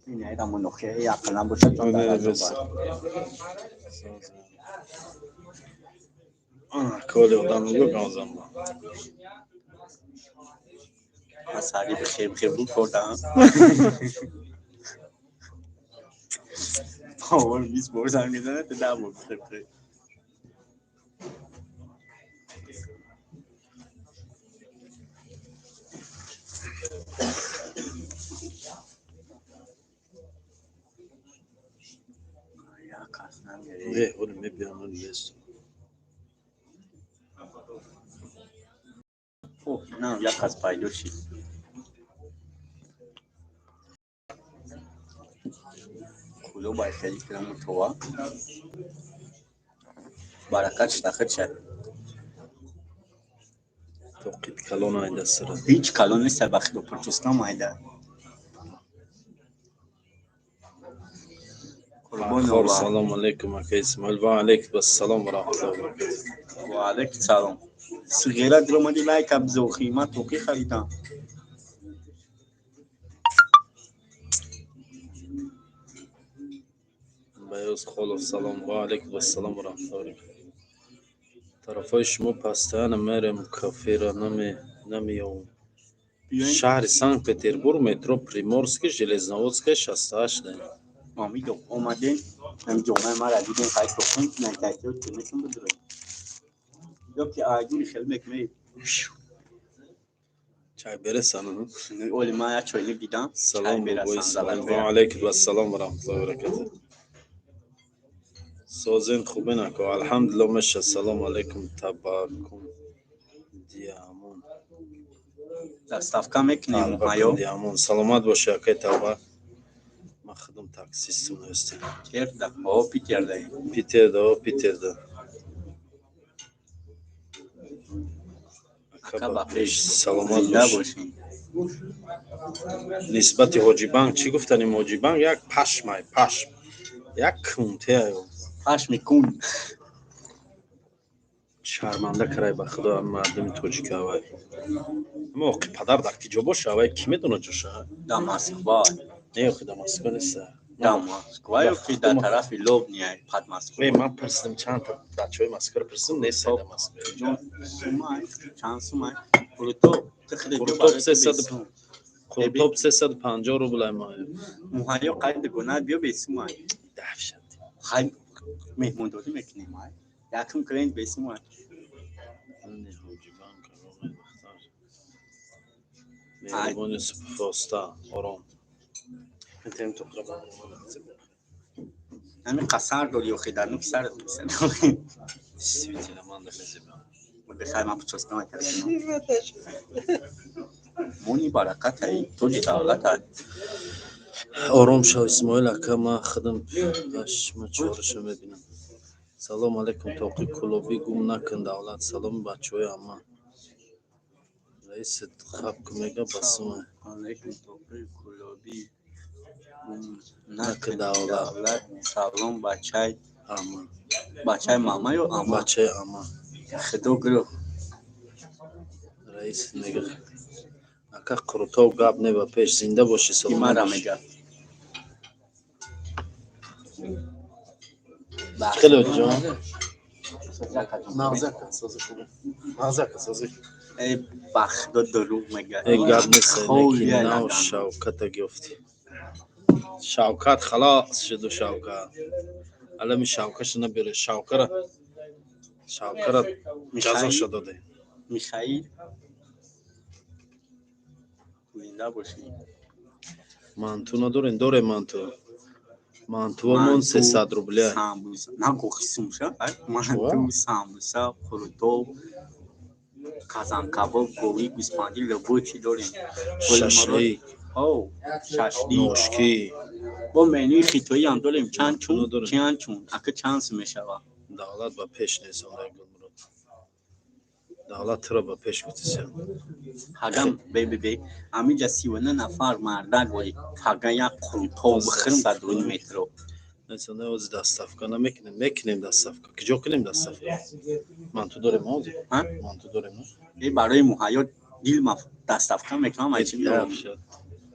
این ایران منوخه یا کلام باشه چون در از کلی آدم میگه گازم مساری بخیر بود کردم پاور میز بردن میزنه تا ده بود بخیر نه اون میبینم لیست اوه نه یک از پایدو شید کلو باید خیلی کنم توها برکت شد شد توقید کلون آیده سر هیچ کلون نیست بخی رو پرچستان آیده آخر سلام علیکم اکی اسماعیل و علیکم السلام و رحمت الله و برکاته و علیکم سلام سگیره درو مدی لایک ابزو قیمت توقی خریدم بیاز خالص سلام و علیکم السلام و رحمت الله و برکاته طرفای شما پستان میرم کافی را نمیام شهر سنت پتربورگ مترو پریمورسک ژلزنوودسک 68 امیدو اومدین هم جمعه ما را دیدین خواهید بخون نکتایی رو کنیتون بدروید یا که آجوری خیلی مکمه چای برسن اولی ما یا چایلی دیدم سلام بابای اسماعیل و علیکم السلام و رحمت الله و برکاته سازین خوبه نکو الحمدلله مشه سلام علیکم تباکم دیامون دستافکا میکنیم تباکم دیامون سلامت باشه اکی تبا ما خدم تاکسیستم هستیم کرده او پیتر پیتر اکا باقیش سلامت زنده باشه باشین نسبت حاجی بانک چی گفتن حاجی بانک یک پشم یک کونته پاش میکن شرمنده کرای به خدا مردم توجیک اوای موقع پدر در کجا باشه اوای کی میدونه جوشه داماسکو نه خدا مسکو نیست داماسکو یا که در طرف لوب نیای پادماسکو من پرسیدم چند تا بچهای مسکو رو پرسیدم نیست داماسکو جون سومای چند سومای پروتو تخلی جو برای توپ 350 روبل ما موهایو قید گناه بیا بیسومای دهشت خیلی مهمون داری میکنیم مای یکم کرین بیسومای نه حاجی بانک رو مهربانی سپاستا آرام انتیم تو قربان همین قصر داری و خیدرنو که سرت میسن سویتی لمان در لزیبان بخیر من پچستم اکرسیم مونی برکت هایی تو جی دولت هایی آرام شو اسماعیل اکا ما خدم ما چهارشو میبینم سلام علیکم توقی کلوبی گم نکن دولت سلام بچه های اما رئیس خب کمیگه بسومه علیکم توقی کلوبی نکن دولت سلام بچه اما بچه ماما یا اما بچه اما خدو گرو رئیس نگه اکا قروتا و گاب نبا پیش زنده باشی سلام ایمان را باشی میگه خیلی جان مغزه کسازی ای بخدا دروغ میگه ای گاب نیست خولی لیکن ناو شوکت گفتی شوکت خلاص شد شوکت الان شوکتش نبیره شوکت جزا شد داده میخائیل زنده باشی مانتو ندارین داره مانتو 300 روبله سامبوسا نگو خیسومشا مانتو سامبوسا خروتو کازان کباب گوی گوسپندی لبو چی داریم ششلی او ششلی نوشکی با منوی خیتویی هم داریم چند چون اکه چانس میشوه دولت با پیش نیست دولت را با پیش گفتیسیم هاگم بی امیجا 39 نفر مرده گوی هاگم یک خروتو بخرم در دون مترو نیست نوز دستافکا میکنیم دستافکا کجا کنیم دستافکا مانتو داریم آزی مانتو داریم ای برای محیا دیل دستافکن میکنم ای چی بیارم شد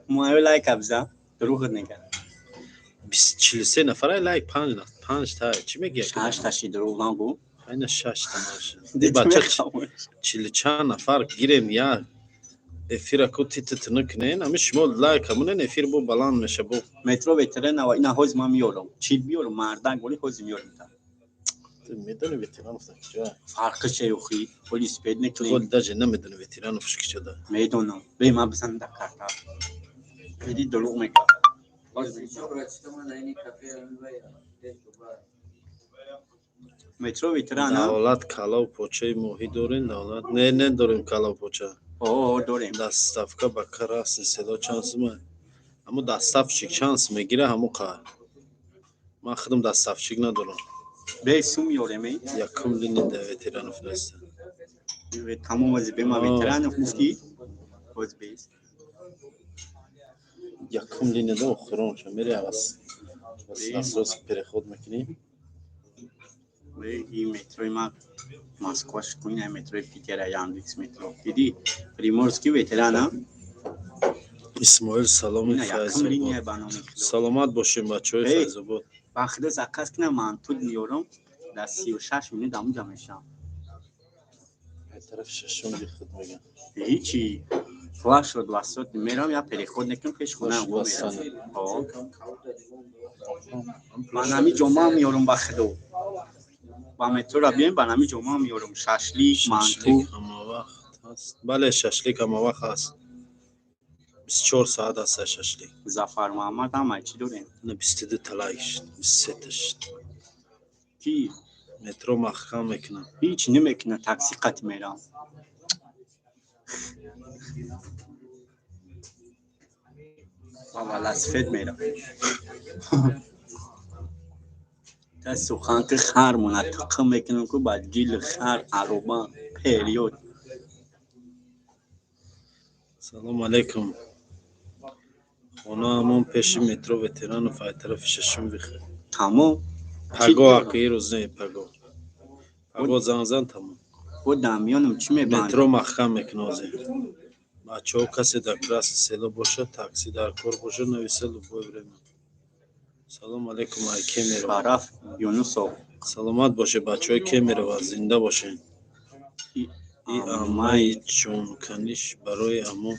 مایو لایک ابزا دروغ نگه 43 نفر لایک 5 تا چی میگه 6 تاشی دروغ نگو اینا 6 تا ماشه دی دیدی بچه میخوام 40 چند نفر گیریم یا افیر کو تیت نکنین اما شما لایک همون افیر بو بلند میشه بو مترو بهتره نه اینا حوز ما میارم چیل بیارم مردن گلی حوز میارم میدونی ویتران افتا کجا farkı şey okuyup polis تو bednek قول داجه نمیدونی ویتران افش کجا ده میدونم به ما بزن در کارتا بدی دروغ میگم مترو ویترانه دولت کلا و پوچه موهی دارین دولت نه داریم کلا و پوچه اوه داریم دستافکا با کراس صدا چانس ما اما دستافچیک چانس میگیره همو قا من خودم دستافچیک ندارم به سو میارم یکم لینی ده ویتران افرسته ve tamam az be ma veteran گفتی باز بیس یکم لینی ده اخرون چه میری عوض بس دسترس پرخود میکنی به این متروی ما ماسکوش کوین متروی پیکر یاندکس مترو دیدی پریمورسکی veteranه اسماعیل سلام اینا yakın فیض linye آباد bana میخواد سلامت باشیم بچه های Hey. فیض آباد وقتی زکاس کنه من طول میارم در 36 میلیون دامو جمعشم به طرف ششم بی خود میگم هیچی فلاش شد وسط میرم یا پریخود نکن پیش خونه هم میرم من همی جمعه میارم بخدو با مترو را بیایم من همی جمعه میارم ششلیک منتو ششلیک همه وقت هست بله ششلیک همه وقت هست 24 ساعت هست ششلیک زفر محمد هم چی داریم نه 22 طلایش شد 23 تشت کی مترو محکم میکنم هیچ نمیکنه تاکسی قط میرم اول از فد میرم تا سخن که خر منطقه میکنم که با جیل خر عروبا پریود سلام علیکم خونه همون پیش مترو ویتران و فای طرف ششم بخیر تمام پگو اکی روز نه پگو زنزن تمام و دمیانم چی میبند مترو محکم میکنازه بچه ها کسی در کلاس سیلا باشه تاکسی در کار باشه نویسه لبای بریم سلام علیکم ای که میره شرف یونسو سلامت باشه بچه های که میره و زنده باشین این امای جونکنیش برای امو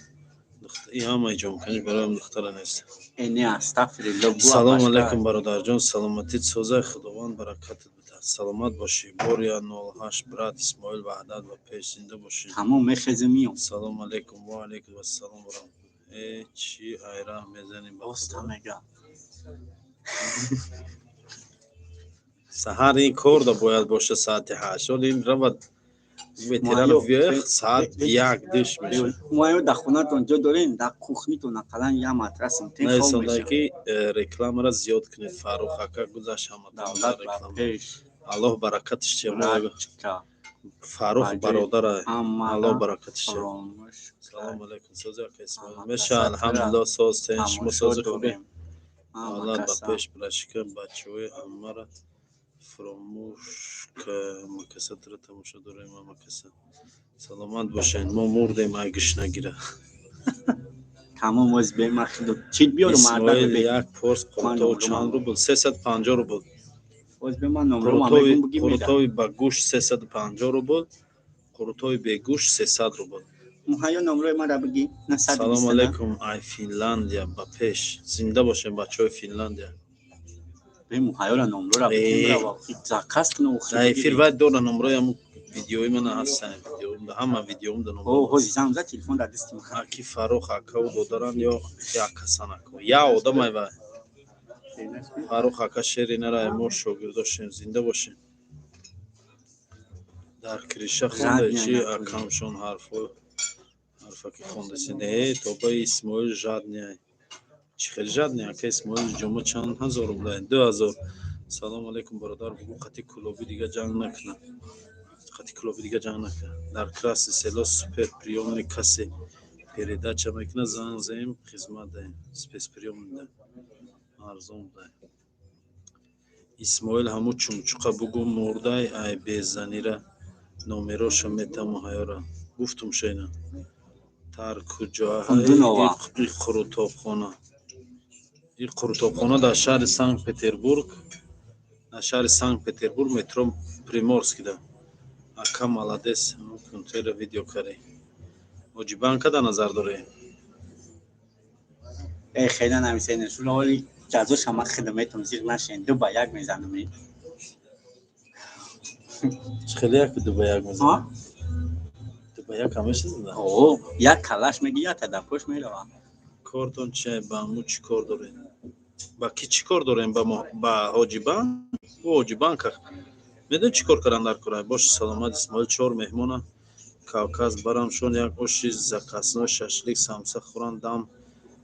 این همه جونکنیش برای ام دختر نیست اینه استغفرالله سلام علیکم برادر جان سلامتی سوزه خداوند برکتت بده سلامت باشی بوریا 08 برات اسماعیل وحدت و پیش زنده باشین تمام میخزه میام سلام علیکم و علیکم السلام و رحمت چی ایران میزنیم باست میگم سحر این کار دا باید باشه ساعت 8 ولی این رود ویتران ویخ ساعت یک دش میشه مایو در خونتون جا دارین در کوخنیتون اقلا یا مطرسم تین نه خواب میشه سندگی رکلام را زیاد کنید فاروق حقا گذاشت همه دولت رکلام پیش الله برکتش چه ما رچکا فاروق برادر الله برکتش فراموش سلام علیکم سوزا که اسماعیل میشه الحمدلله سوز تنش مسوز خوبی الله با پیش برشکن بچه های همه را فراموش که مکسد را تماشا داریم ما مکسد سلامت باشین ما مردیم اگش نگیره تمام از به مخدو چیت بیارو مردم اسماعیل به یک پرس قرطاو چند رو بود 350 رو بود از به من نمره ما میگم بگی میدم قرطاوی با گوشت 350 رو بود قرطاوی به گوشت 300 رو بود مهیا نمره ما را بگی نه سلام علیکم ای فینلاندیا با پیش زنده باشین بچهای فینلاندیا به مهیا را نمره را بگیم را زاکاس کنو ای فیر بعد دور نمره هم ویدیوی من هستن ویدیو همه ویدیوم ده نمره او زنگ زد تلفن را دستم اکی فاروق اکاو دادرن یا کسان اکاو یا آدم ای و فاروق اکا شیری نرای ما شاگرداشیم زنده باشین در کریشه خونده چی اکامشون حرفا که خونده سینه تو با اسماعیل جاد نیای چی خیلی جاد نیای که اسماعیل جمعه چند هزار بودن 2000 سلام علیکم برادر بگو خطی کلوبی دیگه جنگ نکنه خطی کلوبی دیگه جنگ نکنه در کلاس سیلا سوپر پریومنی کسی передача میکنه زنگ زیم خدمت دهیم سپیس پریوم ده ارزون ده اسماعیل همو چمچقه بگو مرده ای بزنی را نومراشو میتم و هیا را گفتم شینا در کجا Kundunova. این خروطابخانه؟ این خروطابخانه در شهر سنت پتربورگ، در شهر سنت پتربورگ مترو پریمورسک ده. اکا مالادس کنترل ویدیو کاری. اوجی بانک در نظر داره. خیلی نمیشه نشون ولی جزو شما خدمتتون زیر نشین دو با یک میزنم. خیلی یک دو با یک میزنم. ها؟ دو با یک همش زده. اوه یک کلاش میگی یا تدپوش میره. کارتون چه با مو چی کار داره؟ با کی چی کار داره؟ با حاجی بانک؟ او حاجی بانک میدون چی کار کردن در کره؟ باش سلامت اسماعیل 4 مهمونه کاوکاز برام شون یک اوشی زکاسنا ششلیک سامسا خوران دام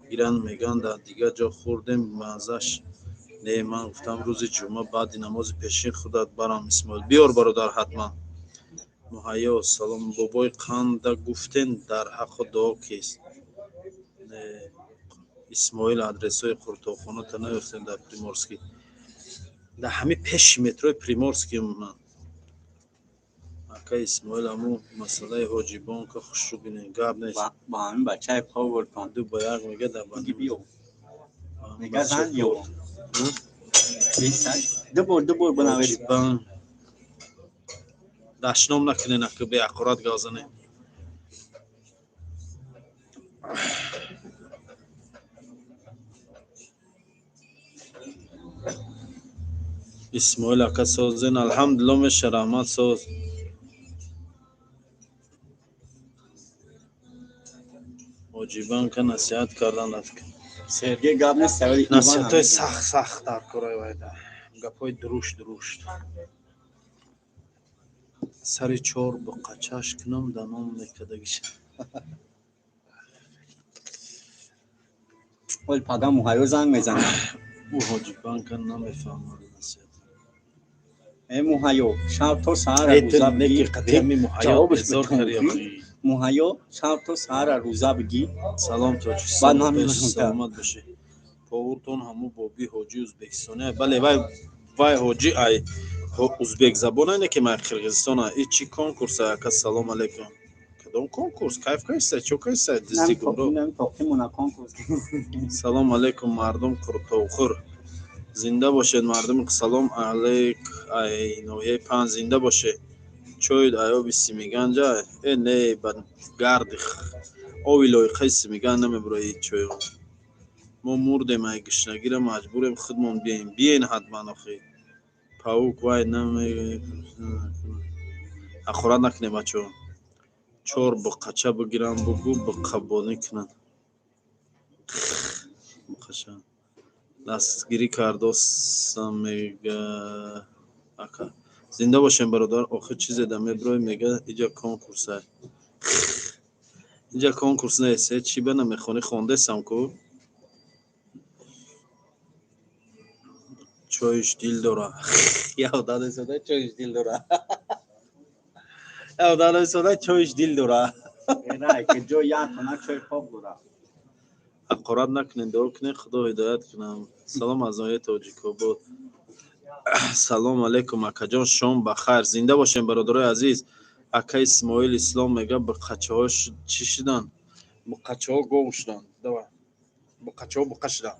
ایران میگن در دیگه جا خوردیم مازش. نه من گفتم روز جمعه بعد نماز پیشین خودت برام اسماعیل بیار برادر حتما. مهیا و سلام بابای قنده گفتن در حق دعا کیست. اسماعیل آدرس های خروطابخانه تا نیفتن در پریمورسکی. در همه پیش مترو پریمورسکی من. اکا اسماعیل همون مسئله حاجی بانک خوش رو بینین گاب نیست. با همین بچه پاور کن. دو با یک میگه در میگی بیو. میگه بچه زن یو. پاور. دو بار حاجی بنویس. بانک داشنام نکنه نکه به اقرات گازنه. اسماعیل اکا سازن الحمدلله میشه رحمت ساز. حاجی بانک نصیحت کردن افکن. سرگی گاب نیست ولی نصیحت های سخت در کره وایده. گپای دروش. سری 4 با قچاش کنم دانم نکدگیش. ولی پاگا مهایو زنگ میزنه. او حاجی بانک نمیفهمه نصیحت. مهایو شب تو سهر روزا بگی قدیمی مهیا بزار کردی. مهایو شب تو سهر روزا بگی. سلام تو چی سلامت باشه. پاورتون همو بابی حاجی ازبکستانه. بله وای حاجی ای ازبک زبانه نه که من قرقیزستانه. ای چی کنکورس که سلام علیکم. کدوم کنکورس کیف کیسه چو کیسه دستی گمرو. سلام علیکم مردم خروطابخور. زنده باشید مردم. سلام علیک ای نوعی 5 زنده باشه. چوید آیا بیسی میگن جای نه بند گرد آویلوی خیسی میگن نمیبرایی چوی ما مردیم ای گشنگی را مجبوریم خودمون بیاین حتما آخی پاوک وای نمی اخورا نکنه بچه 4 با قچه بگیرم بگو با قبانی کنن بخشن دستگیری کرداستم میگه اکا زنده باشیم برادر. آخه چیز دمه برای میگه اینجا کنکورسه. اینجا کنکورس نیست. چی به نمیخونی خونده سمکو چایش دیل داره. یاداده سوده چایش دیل داره. یاداده سوده چایش دیل داره. نه که جو یا تنها چای پاپ داره. اقرار نکنین دعا کنین خدا هدایت کنم. سلام از آیه تاجیکو بود. سلام علیکم اکا جان شام بخیر. زنده باشین برادرای عزیز. اکا اسماعیل اسلام میگه به قچه هاش چی شدن؟ با قچه ها گم شدن. با قچه ها بقا شدن.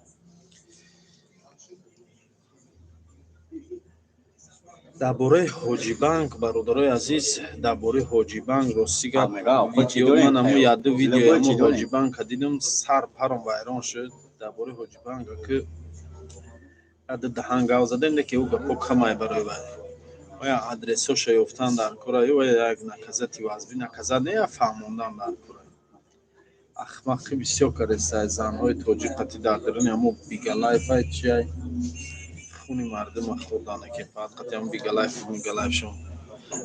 درباره حاجی بانک برادرای عزیز درباره حاجی بانک راستی گپ ویدیو من همو یاد ویدیو همو حاجی بانک دیدم سر پرم وایران شد. درباره حاجی بانک که اد دهنگاو زدن که او گپو کمای برای و یا آدرسو شیفتن در کره و یک نکزتی وازبی نکزت نه فهموندن در کره اخمقی بسیار کرده زنهای توجیقتی در درن همو بیگلایف های چیه خونی مردم خوردانه که فقط هم بیگلایف شون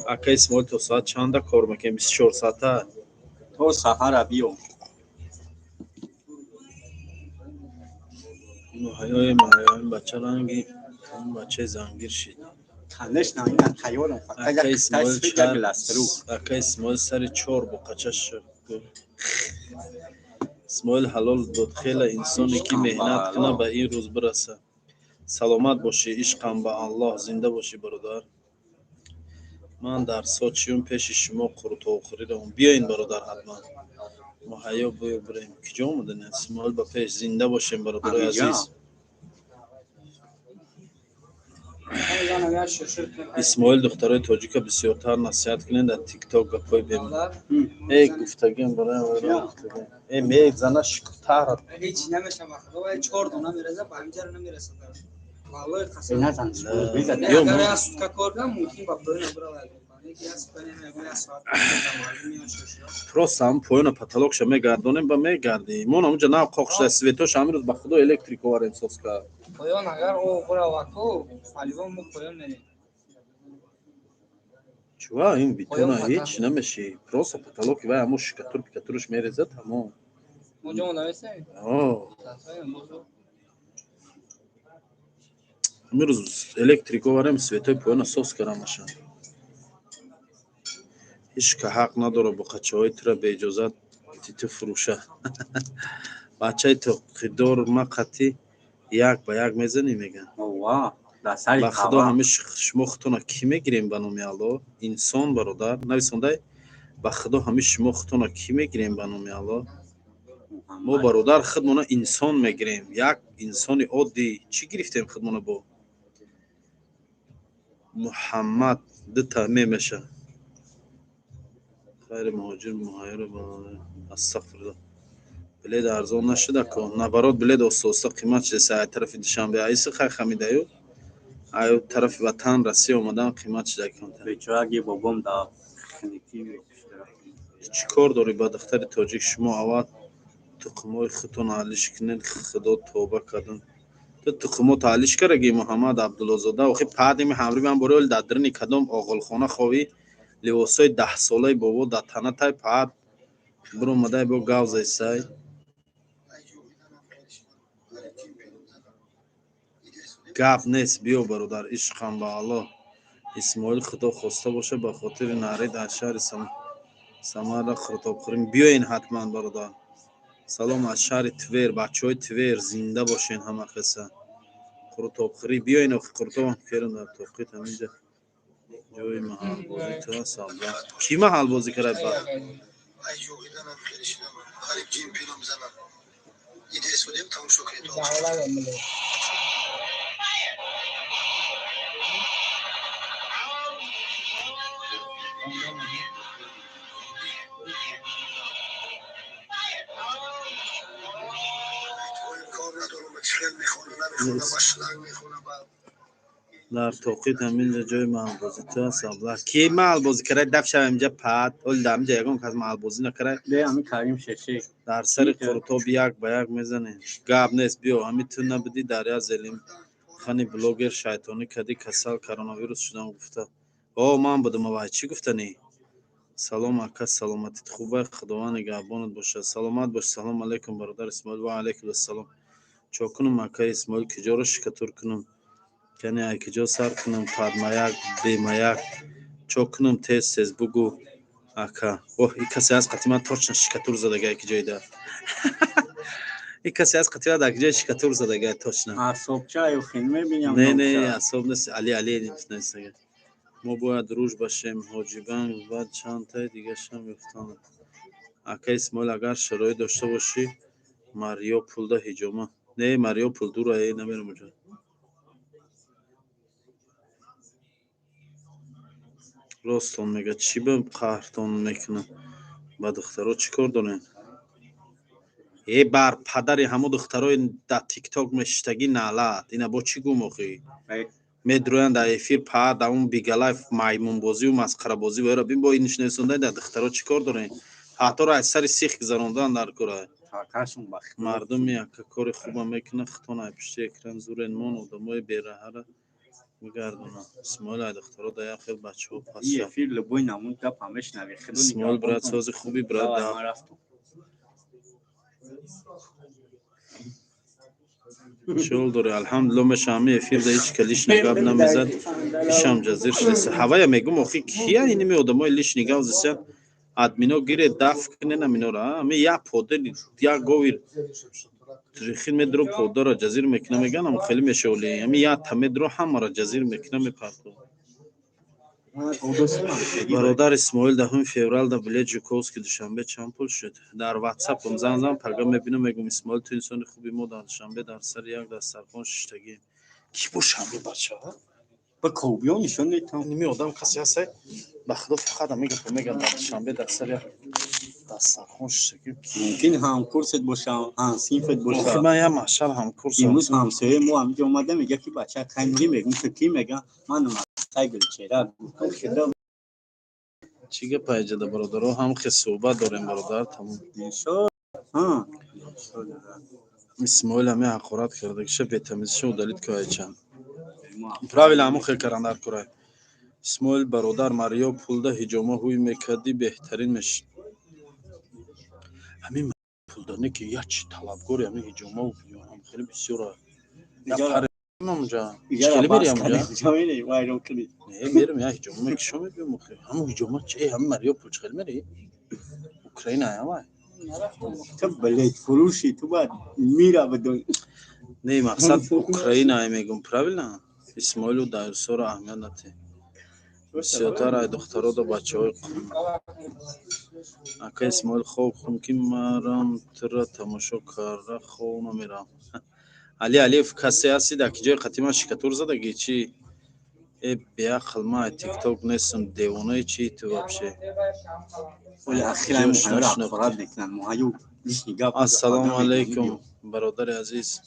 اکا اسماعیل تو ساعت چنده کار میکنی 24 ساعته تو سهر بیو مهیای بچه رنگی اون بچه زنگیر شید تنش نه این خیالم فقط یک گلاسترو اکا اسماعیل سر 4 با قچش شد. اسماعیل حلال بود خیلی انسانی که مهنت کنه به این روز برسه. سلامت باشی عشقم به الله. زنده باشی برادر. من در ساچیون پیش شما خروطابخوری دارم. بیاین برادر حتما. مهیا بریم کجا اومدن اسماعیل با پیش زنده باشیم برادر همینجا. عزیز. اسماعیل دخترای تاجیک بسیارتر نصیحت کنین در تیک تاک گپای ببین. ای گفتگیم برای گفتگیم ای میگ زنه شکتر هیچ نمیشه مخلوقه 4 دونه میرسه 5 رو نمیرسه والله قسم نزن اسماعیل بزن. یا اگر ما از که کار کنم ممکن با پایین برا ولی یکی از پایین میگه از ساعت معلومی شش просто هم پایین پتالوکش میگردونیم با میگردیم ما اونجا نه قاقش سویتوش امروز به خدا الکتریک وارد ساز کرد پایان اگر او برا وقتو فالیبا مو پایان میریم چوا این بیتونه هیچ نمیشه просто پتالوک و همون شکتورش میریزه تمام اونجا نمیشه آه امروز الکتریک وارم سویتوی پایین ساز کردم ماشین هیچ که حق نداره با قچه‌های تر به اجازت تیتو فروشه بچه تو خدار ما قطی یک به یک میزنی میگن واه در سری با خدا قوا همیش شمختونا کی میگیریم بنامی الله انسان برادر نویسنده با خدا همیش شمختونا کی میگیریم بنامی الله ما برادر خودمون انسان میگیریم یک انسان عادی چی گرفتیم خودمون با محمد دو تا میشه خیر مهاجر مهاجر با استغفرالله بلد ارزان نشده که نبرات بلد اساسا قیمت چه ساعت طرف دوشنبه ایس خیر خمیده یو ایو طرف وطن روسیه اومدن قیمت چه کنه بیچاره اگه بابام دا خنیکی چی کار داری با دختر تاجیک شما اول تقمای خودتون حالش کنین خدا توبه کردن تو تقمو تعالیش کرگی محمد عبدالله و خی پادیم همری من برول دادرنی کدام آقل خانه خوی لباسای 10 ساله بابا در تنه تای پاد برو مدای بو گاو زیسای گپ نیست بیو برادر عشقم با الله اسماعیل خدا خواسته باشه به خاطر نری در شهر سمر خطاب خوریم بیاین حتما برادر سلام از شهر تویر بچهای تویر زنده باشین همه قصه خطاب خوری بیاین و خطاب کردن در توقیت همینجا جای محل بازی تو هست کی محل بازی کرد با در توقیت همینجا جای محل بازی تو هست کی محل بازی کرد دفت شب اینجا پد اول دم جایگون که از محل بازی نکرد به همین کریم ششه در سر قرطاب یک به یک میزنه گاب نیست بیو همین تو نبودی دریا زلیم خانی بلوگر شیطانی کدی کسل کرونا ویروس شدم گفته او من بودم و چی گفتنی سلام اکا سلامتت خوبه خداوند نگهبانت باشه سلامت باش سلام علیکم برادر اسماعیل و علیکم السلام چوکنم اکا اسماعیل کجا رو شکتور کنم کنی ای کجا سر کنم پرمایک بیمایک چوکنم تیز بگو اکا اوه این کسی از قطیمت توچن شکتور زدگه که جایده این کسی از قطیمت در جای شکتور زدگه توچنه اصاب چای و خیلی میبینیم نه اصاب نیست علی نیست ما باید روش باشیم حاجیبان و چند تای دیگه شم یفتانه اکا اسماعیل اگر شرایط داشته باشی ماریا پول ده هجومه نه ماریا پول دور ای نمیرم اونجا راستون میگه چی به قهرتون میکنه با دخترها چی کار دارین ای بر پدری همو دخترای در تیک تاک مشتگی نالات اینا با چی گو موقعی میدروین در افیر پا در اون بیگلایف مایمون بازی و مسخره بازی و ببین با اینش نسونده در دخترها چی کار دارین حتی را از سر سیخ گذروندن در کره تاکاشون بخیر مردم میاد که کار خوبه میکنه خطونه پشت اکران زور انمان و دمای بیره ها میگردونه اسماعیل دخترها در یک خیل بچه ها پس یه فیر لبوی نمون گپ همش نوی خیلی اسماعیل برات ساز خوبی برات ما رفتم شغل داره الحمدلله مشامی افیر ده هیچ کلیش نگاب نمیزد ایشم جزیر شده هوای میگم اخی کیا اینی می آدمای لیش نگاو زسن ادمینو گیره دفع کنه نمینو را می یا پودر یا گویر تریخین مدرو پودر را جزیر میکنه میگن خیلی میشولی می یا تمدرو هم را جزیر میکنه میپرتو برادر اسماعیل دهم فوریه در بلیت جوکوفسکی دوشنبه چند پول شد؟ در واتساپ زنگ پیغام میبینم میگم اسماعیل تو انسان خوبی ما در دوشنبه در سر یک دسترخوان ششتگی کی باشم بچه‌ها به کوبیو نشون میدم نمی آدم کسی هست به خدا فقط میگه در دوشنبه در سر یک دسترخوان ششتگی ممکن هم کورست باشه هم سیفت باشه من یه مشعل هم کورس امروز همسایه ما هم اومده میگه که بچه کنگی میگم که کی میگه من سایگل چرا چیگه پیجده برادر هم خیلی صحبت داریم برادر تمام نشو ها اسماعیل همه حقارت کرده که شب تمیزشه و دلیت که چند правильно همون خیلی کرندر کرده اسماعیل برادر مریا پولده هجامه هوی میکردی بهترین میشه همین پولدانی که یک طلبگاری همین هجامه و هم خیلی بسیار یا اونجا خیلی بریم اونجا نه میرم یا هجامه میکشم میبیم همون هجامه چه همین مریا پولچ خیلی میری اوکراین آیا تو بلیت فروشی تو باید میره بدون نه مقصد اوکراین آیا میگم правильно اسماعیل و دایرسور اهمیت نده بسیارتر ای دخترها و بچه های اکا اسماعیل خوب خون که مرم تر تماشا کرده خوب نمیرم علی کسی هستی در که جای قطیمه شکتور زدگی چی بیاقل ما تیک توک نیستم دیوانه چی تو ببشه السلام علیکم برادر عزیز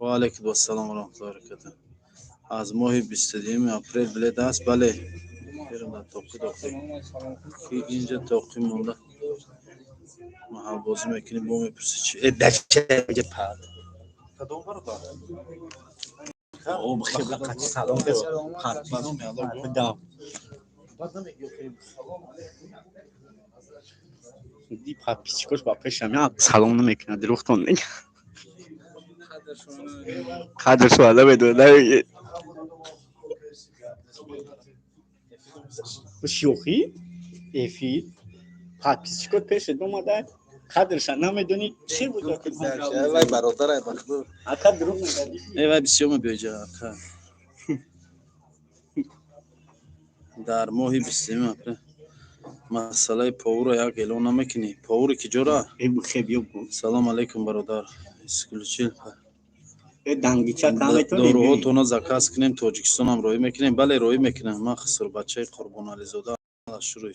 و علیکم السلام و رحمت الله و برکاته از ماه 22 اپریل بلیط است بله بریم در توقی که اینجا توقی مونده محل بازی میکنیم با میپرسی چی دچه پرد کدوم برادر او بخیر لقد سلام حتما بدم دی پیچکش با پیشم سلام نمیکنه دروغتون میگه قدرش والا بدونه شوخی افی پیچکش پیش اومده قدرش نمیدونی چی بود وای برادر بخدا اکا دروغ میگی ای وای بسیار بیجا اکا در ماه 22 اپریل مسئله پاور یک اعلان نمیکنی پاور کی جورا خیلی سلام علیکم برادر اسکولچیل دنگیچا داروها تونا زکاس کنیم تاجیکستان هم روی میکنیم بله روی میکنیم من خسر بچه قربان علی زاده شروع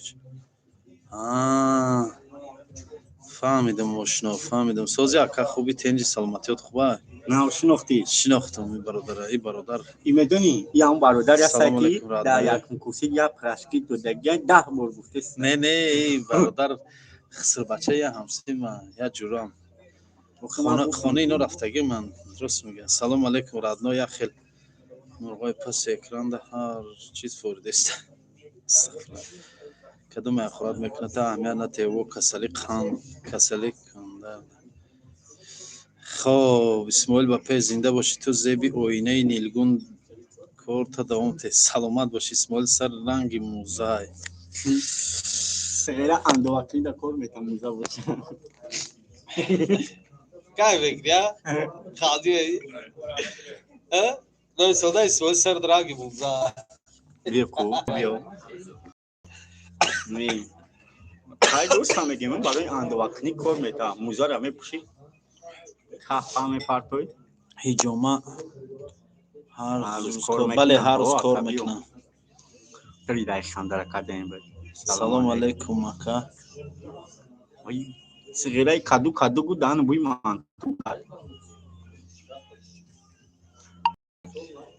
فهمیدم ماشنا فهمیدم سازی اکا خوبی تنجی سلامتیات خوبه نه شناختم برادر ای برادر ای میدونی یا اون برادر هست که در یک کورسی یا پرشکی تو دیگه 10 بار گفته نه ای برادر خسر بچه یا همسی من یا جورام خانه اینا رفتگی من درست میگه سلام علیکم رادنا یا خیل مرغای پس اکران ده هر چیز فوردست کدوم اخورات میکنه تا اهمیت نته و کسلی کنده خب اسماعیل با پی زنده باشی تو زیبی آینه نیلگون کار تا دوام ته سلامت باشی اسماعیل سر رنگ موزای سگره اندواکی دا کار میتم موزا باشه काय वेगळ्या खादी आहे नाही सदा इसवल सर द्रागी बुजा بیا نه های دوست هم میگم برای اندواکنی کار میتم موزا را میپوشی کافا میپرتوی هیجوما هر روز کار بله هر روز کار میکنم خیلی دایشان در کردیم سلام علیکم اکا سگره کادو گو دان بوی مان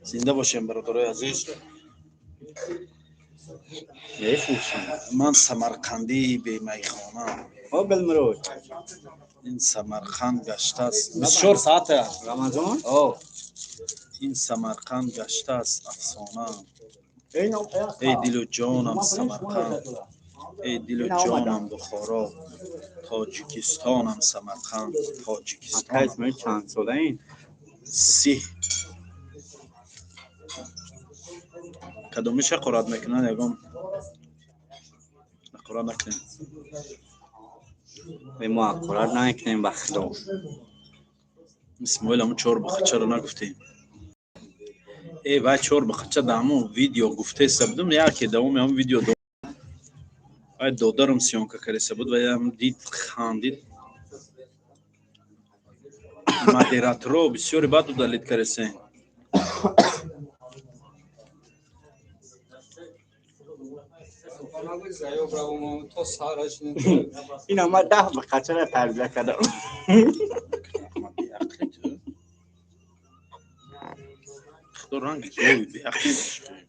زنده باشیم برادرای عزیز میفروشم من سمرقندی به میخانه بلمرو این سمرقند گشته است 24 ساعت رمضان این سمرقند گشته است افسانه ای دل و جانم سمرقند ای دل و جانم بخارا تاجیکستانم سمرقند تاجیکستانم چند ساله این 30 کدومش قرات میکنن یگم قرات نکنیم به ما قرار نکنیم بخدا اسماعیل همون 4 بخچه رو نگفتیم ای وای چور بخچه دامو ویدیو گفته سبدم یا که دوم هم ویدیو دو ای دودارم سیونکا کرده بود و هم دید خاندید مادراترو بسیاری بعد دالید کرده این اما 10 به خچر تربیه کردم خدا رنگی گوی بیاخی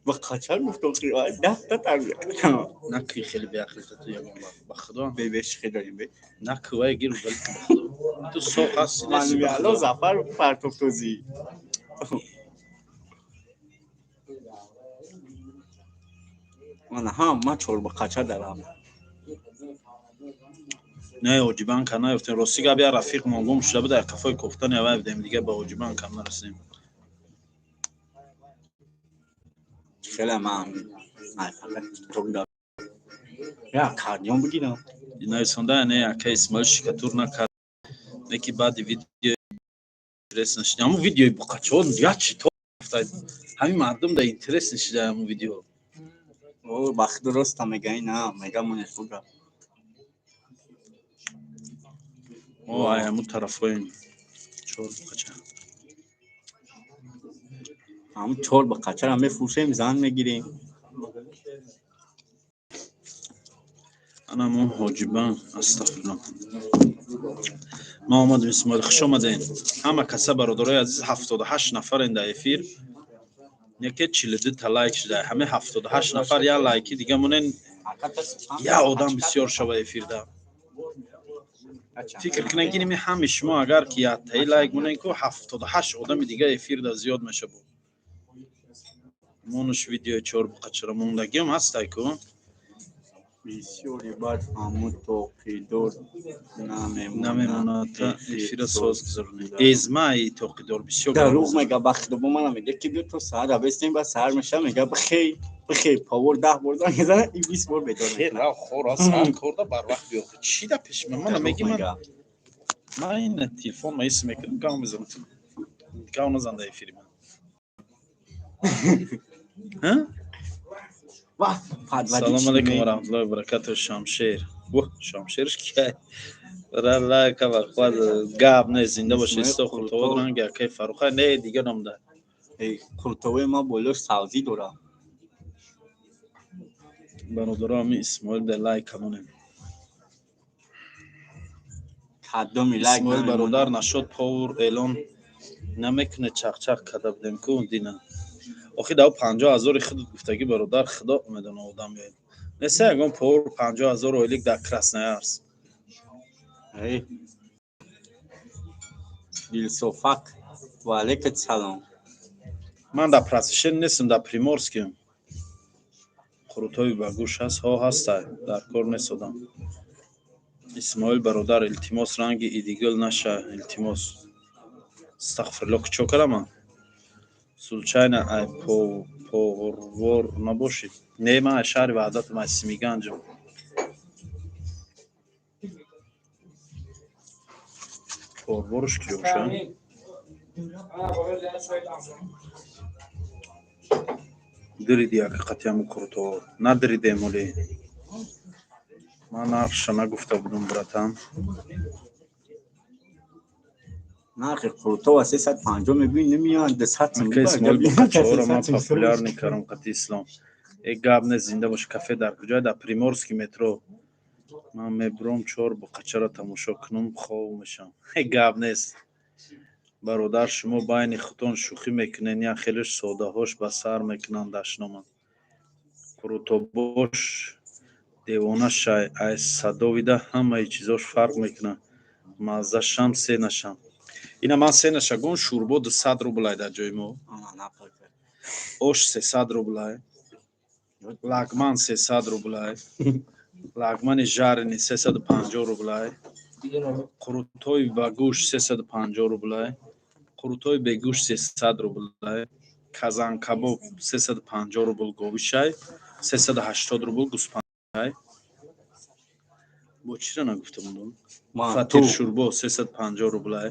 به خچر گفتم که 10 تا تربیه کردم نکی خیلی بیاخی تو یه با خدا بیش خیلی داریم بی نکوای گیر بل بخدا تو سوق هستی من میالا زفر پرتوک توزی من هم ما چور به خچر دارم نه اوجیبان کنه گفتن روسیگا بیا رفیق مونگم شده بود در کافه کوفتن یا بدیم دیگه با اوجیبان کم نرسیم خیلی من نه فقط تو دارم یا کاردیون بگیرم اینا سنده نه که اسمال شکاتور نکرد نکی بعد ویدیو اینترس نشد همون ویدیو بقچون یا چی تو افتاد همین مردم در اینترس نشده همون ویدیو او وقت درست میگه نه میگه من فوقا او همون طرفین چور بقچه هم چور به قچر هم میفروشیم زن میگیریم انا مو حاجبان استغفرالله ما اومدیم اسماعیل خوش آمدین همه کسا برادرای عزیز 78 نفر این در افیر یکی 42 تا لایک شده همه 78 نفر یا لایکی دیگه مونن یا آدم بسیار شبه افیر ده فکر کنن گیریم همه شما اگر که یا تایی لایک مونن که 78 آدم دیگه افیر ده زیاد میشه بود مونش ویدیو چور بقچره موندگی هم هست که بسیاری بار همون توقیدور نمیمونات افیر ساز گذارونه ازمای توقیدور بسیار دروغ میگه بخت با من میگه که بیا تو ساعت بستیم با سر میشه میگه بخیر پاور 10 بردن میزنه این 20 بار بدون خیلی خورا سر کرده بر وقت بیاد چی ده پیش من میگی من این تلفن ما اسم میکنم گام میزنم گام نزنده افیر من ها سلام علیکم و رحمت الله و برکاته شمشیر شمشیرش که برای که وقت گاب نه زنده باشه استخر تو رنگ که فروخه نه دیگه نمیده قرطوه ما بولوش سازی داره برادرام اسماعیل در لایک همونه قدم لایک اسماعیل برادر نشد پاور اعلان نمیکنه چق کده بدیم که دینا آخه دو 50,000 خود گفتگی برادر خدا میدونه آدم بیاد نسه اگم پاور 50,000 اویلیک در کراسنایارس دیل صفق و علیکت سلام من در پرسیشن نیستم در پریمورسکیم خروطای بگوش هست ها هست در کار نیستم اسماعیل برادر التماس رنگ ایدیگل نشه التماس استغفرالله چو کلمه سلچاین ای پاور نباشید نه من شهر وعدت مسیمی گنجم پاورش کیوشه دریدی حقیقتی همون کرتو ندریده مولی من نقش نگفته بودم براتم نرخ قرطو و 350 میبین نمیان 200 که اسماعیل بخچه ها را من پاپولار نکرم قطعی اسلام یک گابنه زنده باشه کافه در کجای در پریمورسکی مترو من میبروم چور بخچه را تماشا کنم خواه میشم یک گابنه است برادر شما باین خودتون شوخی میکنین یا خیلیش سوده هاش به سر میکنن دشنامن کرتو باش دیوانه شای ای صدا ویده همه چیزاش فرق میکنه مزه شم سه نشم اینا من سه نشگون شوربا 200 روبلای در جای ما اوش 300 روبلای لاگمان 300 روبلای لاگمان جارنی 350 روبلای قروتوی با گوش 350 روبلای قروتوی به گوش 300 روبلای کازان کباب 350 روبل گوشای 380 روبل گوسپندای با چی را نگفتم بودم فاتیر شوربا 350 روبلای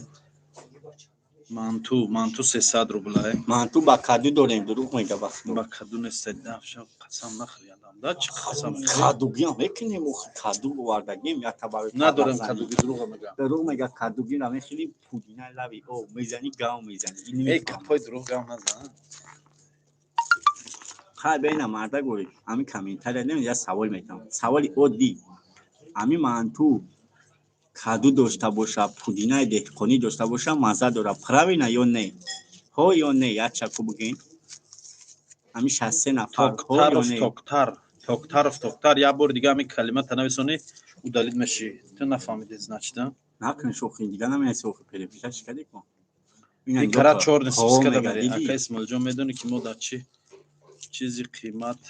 манту 300 рубл манту ба каду дорем дурӯғ мега бахто ба каду нест дафша қасам нахӯядам да чӣ қасам кадугиам мекунем каду вардагим я табаро надорем кадуги дурӯғ мегӯям дурӯғ мега кадугира мехели пудина лави о мезани гав мезани капои дурӯғ гав назан хай бена марда гӯи ами комментария нем я савол метам саволи оддӣ ами манту каду дошта боша пудинаи деҳқонӣ дошта боша мазза дора правильно ё не ҳо ё не якчаку бигин ами 63 нафар ҳо ё не токтар як бори дига ами калимата нависони удалид меши ту нафаҳмиди значда накун шохи дига намеяси охи перепиша чикади кун ин кара 4 нисфискада меди ака исмоилҷон медони ки мо дар чӣ чизи қимат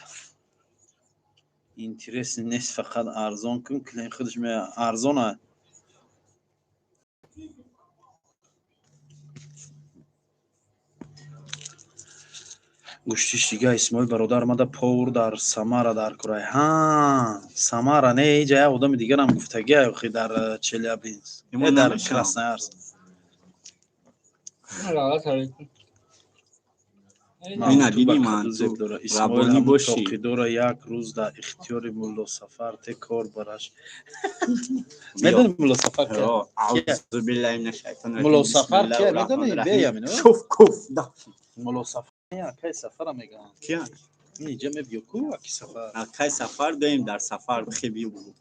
интереси нест фақат арзон кун клиент худаш меа арзона гӯштиш дига исмоил бародар омада повр дар самара дар курай самара не иҷа як одами дигарам гуфтагия охи дар челябинск дар красноярск ина диди манту рабонӣ бошӣ тоқидора як рӯз дар ихтиёри мулло сафар те кор бараш медони мулло сафар ки аузу биллаҳи мина шайтонир мулло сафар ки медони беямин шуф куф да мулло сафар акай сафара мегӯям кия инҷа мебиё ку аки сафар акай сафар доим дар сафар хебиё бугу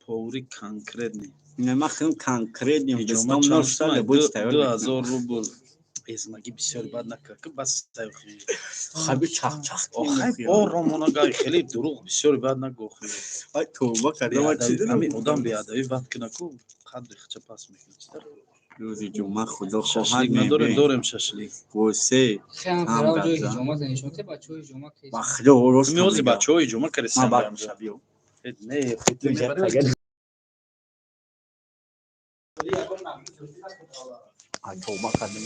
поври конкретни нема хим конкретни бистом ношта лебоч тайёр 2000 рубл эзмаги бисёр бад накард ки бас сайхи хаби чахчах охай боромонагай хеле дурӯғ бисёр бад нагӯхи ай тӯба кардам ами одам беадабӣ бад кунаку қадри хача пас мекунад рӯзи ҷумъа худо шашлик хоҳад надорем дорем шашлик восе бахудо рост миёзи бачаҳои ҷумъа карисам шабиё не ай тӯба кардам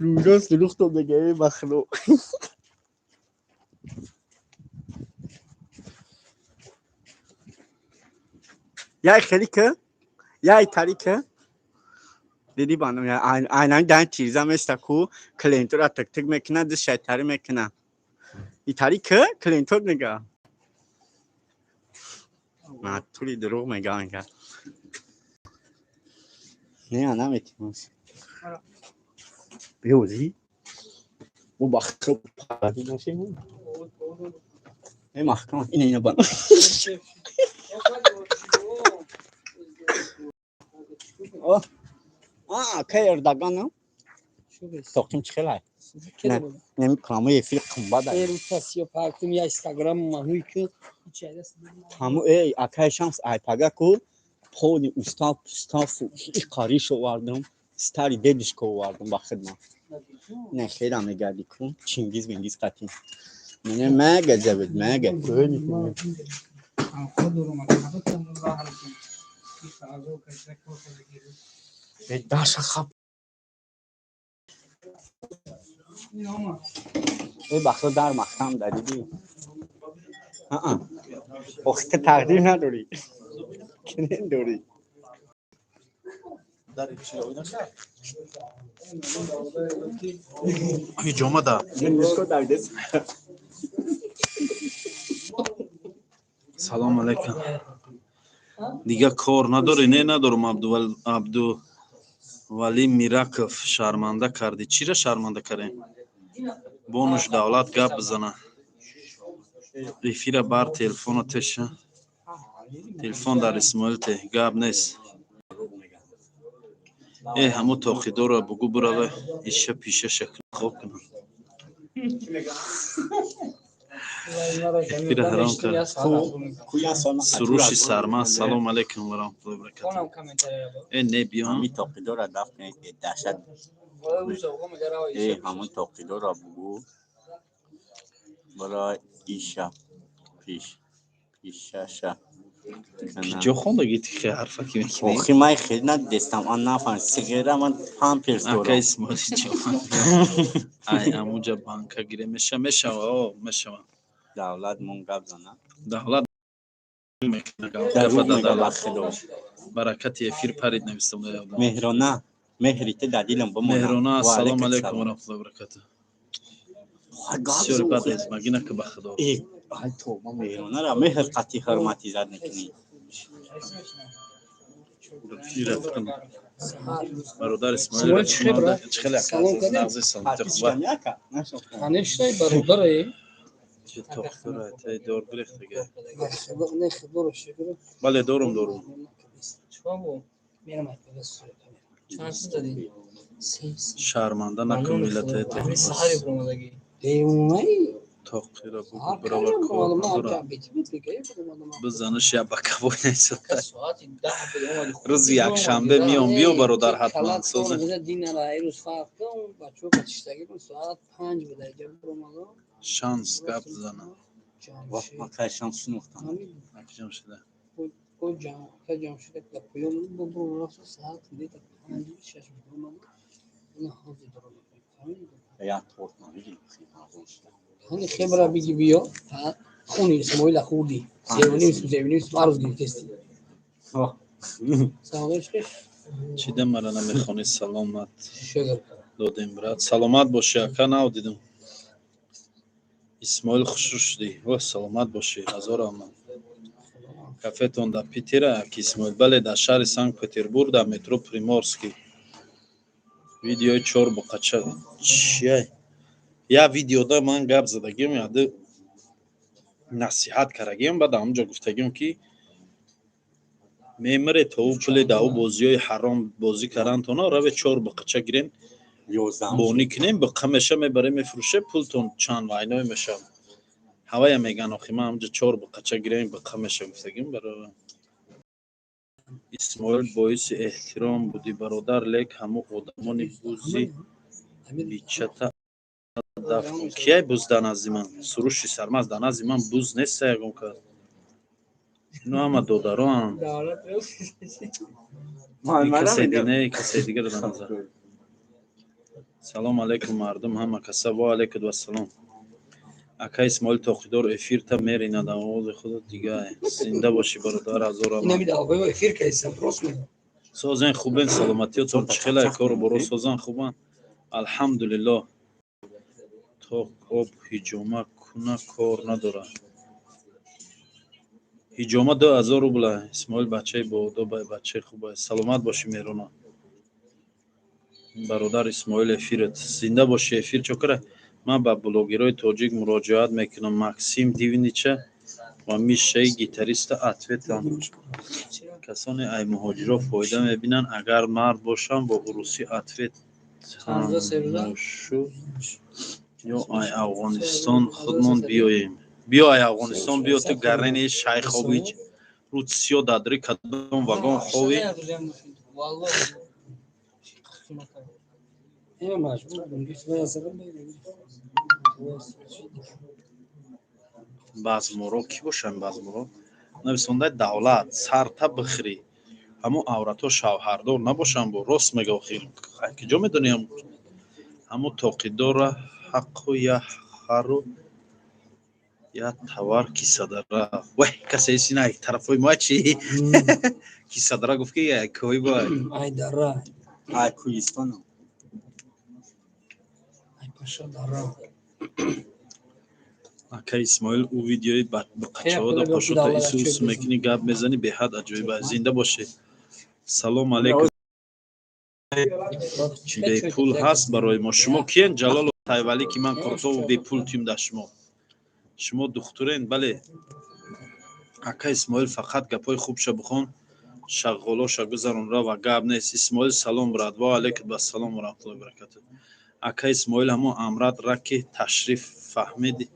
рӯрост дурӯғто мегаи бахудо яй хеле ки яй тари ки диди бандам айнами дан тирза места ку клиентора тик мекуна ди шайтари мекуна итари ки клиентор мега матули дурӯғ мегам инга не наметинам биёзи бо бахто паради нашем маҳкам ина бан ка эрдаган тоқим чихелай немикунам эфир қимбада ҳаму акай шамс айпага ку пони устав пустафу қариш овардам стари дедушка овардам ба хидмат не хела мегарди ку чингиз бингиз қатин мене мега ҷавид мега даша хаб бахто дар махтам дадиди охи ки тақдир надорӣ кинен дорӣ ҷомада салом алейкум дига кор надорӣ не надорум абдувалӣ мираков шарманда кардӣ чира шарманда кардем бонуш давлат гап бизана эфира бар телефона теша телефон дар исмоил те гап нест ҳамун тоқидорро бугӯ бураве иша пиша шакл хоб кунам эфира ҳаром кард суруши сармаст салом алейкум ва раҳматуллоҳи ва баракатуҳ не биём тоқидорро дафт даҳшат ҳамун тоқидорро бугӯ барои иша пишаша ҷо хондагити хе ҳарфа ки мекунӣ охи май хеле надестам ан нафаҳм сиғера ман памперс дорам ака исмоил ҷавон ай амуҷа банка гире мешава давлат мон гап зана давлат در گپ روح میگم دادن بخدا برکت افیر پرید نوشتم یادم مهرانه مهریت دادیلم بمونم مهرانه و السلام علیکم علیکم و سلام رحمت الله و برکاته بسیار بد است مگه که بخدا ای تو ما مهرانه را مهر قطعی حرمتی زد نکنی رفتم برادر اسماعیل اسماعیل چه خبره؟ خیلی سلام از کنیم. نغزه سلامتی قطعی خوبه شکنیه که نشو خانشتای برادره چه تختره تای دور گرفت دیگه نه خبر شکر بله دورم چاو میرم بس چند دادی شرمنده نکن ملت همین سحری تفلس برامدگی دیوونی تاقی را بگو سحر برای کجا کار ما نداره بیت بیت بگی برامدگی بزنه شبکه بای نیست ساعتی 10 بود اومدی روز یک شنبه میام بیو برادر حتما سوزه سوزه دین را ایروز فرق کن بچو بچشتگی کن ساعت 5 بود اینجا برامدگی شانس گپ زنه وقت ما که شانس نختم نکجم شده او جمع شده که پیام برو رفت ساعت دید 5 6 برامدگی نه حاضر برامدگی یا تورت نمیدیم خیلی مردم شده خیلی خبره بگی بیا خونی اسماعیل خوردی زیونیم معروض گرفتستی سلامش کش چیدم مرا نمیخوانی سلامت شگر دادیم برات سلامت باشی اکا نو دیدم اسماعیل خوش شدی و سلامت باشی هزار آمد کافهتون در پیتیره که اسماعیل بله در شهر سنت پتربورگ در مترو پریمورسکی ویدیوی چور بقچه چیه یا ویدیودا من گپ زدگیم یاده نصیحت کردگیم بعد همونجا گفتگیم که میمره تو پول داو بازی حرام بازی کردن تو نه رو چور بقچه گیرین بونی کنیم به قمشه میبره میفروشه پولتون چند واینا میشه هوای میگن آخی ما همونجا چور بقچه گیریم به قمشه گفتگیم برای اسماعیل باعث احترام بودی برادر لیک همو آدمان بوزی بیچتا دفن کیای بوزدن از من سروشی سرمز دن از من بوز نیست یکم کرد اینو همه دوداران کسی دیگه کسی دیگه رو نظر سلام علیکم مردم همه کسا و علیکم و سلام اکا اسماعیل توقیدار افیر تا میری نداموز خود دیگه زنده باشی برادر هزار اینا آمان میده آقای افیر که ایستم راست میگم سازن خوبن سلامتی تو چخیله کارو برو سازن خوبن الحمدلله تو آب هجومه کنه کار نداره هجومه 2000 روبله اسماعیل بچه با بچه خوبه سلامت باشی میرونا برادر اسماعیل افیرت زنده باشی افیر چوکره من با بلوگرای توجیک مراجعت میکنم مکسیم دیوینیچه و میشه گیتاریست اتویتان کسانی ای مهاجرا فایده میبینن اگر مرد باشن با عروسی اتویت شو یا ای افغانستان خودمون بیاییم بیا ای افغانستان بیا تو گرنه شیخ خوابی رو سیو دادری کدوم واگن خوابی اینا مجبور بودم که سوی اصلا باز مرو کی باشن باز مرو نویسنده دولت سرتا بخری همو عورتو شوهردار نباشن با راست میگه خیر کجا میدونیم همو توقیدار حق و یا خرو یا توار کی صدره وای کسی سینه طرفای ما چی کی صدره گفت که کوی با ای دره ای کویستانم ای پاشا دره اکا اسماعیل او ویدیوی با قچه‌ها دا پاشوتا ایسوس میکنی گپ میزنی به حد عجیب زنده باشه سلام علیکم چی پول هست برای ما شما کین جلال و تایولی که من قرطو و به پول تیم دا شما دخترین بله اکا اسماعیل فقط گپای خوب شو بخون شغالا شو گذارون را و گپ نیست اسماعیل سلام براد و علیکم السلام و رحمت الله و برکاته اکا اسماعیل همو امراد رکی تشریف فهمید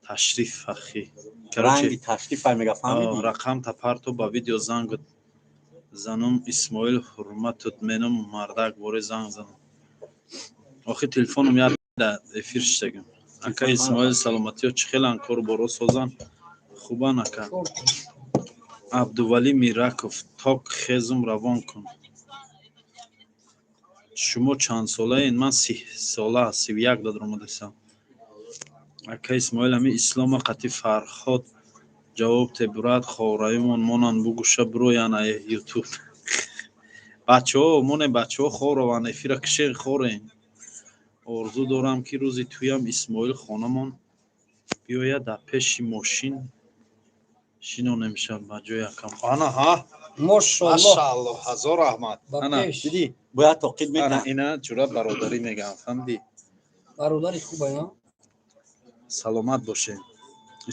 تشریف فخی رنگی تشریف میگه فهمیدی رقم تا پرتو با ویدیو زنگ زنم اسماعیل حرمتت منم مردک بوره زنگ زنم آخه تلفنم یاد در افیر شدگم اکا اسماعیل سلامتی و چخیل انکار برو سازن خوبان اکا عبدولی میرکوف تاک خیزم روان کن شما چند ساله این من 30 ساله 31 دادرم دستم اکا اسماعیل همی اسلام قطی فرخاد ҷавоб тебурад ховраимон монан бугӯша бироян ютуб. бачаҳо моне бачаҳо ховраван эфира кишен хорем. орзу дорам ки рӯзи туям исмоил хонамон биёяд дар пеши мошин шинонем шав ба ҷои якам. ана ҳа Машаллоҳ. машааллоҳ ҳазор раҳмат. Ба ана пеш. дидӣ باید توقید ана میکنم ина ҷура бародарӣ мегам фаҳмидӣ. Бародари хуб ая. саломат бошем.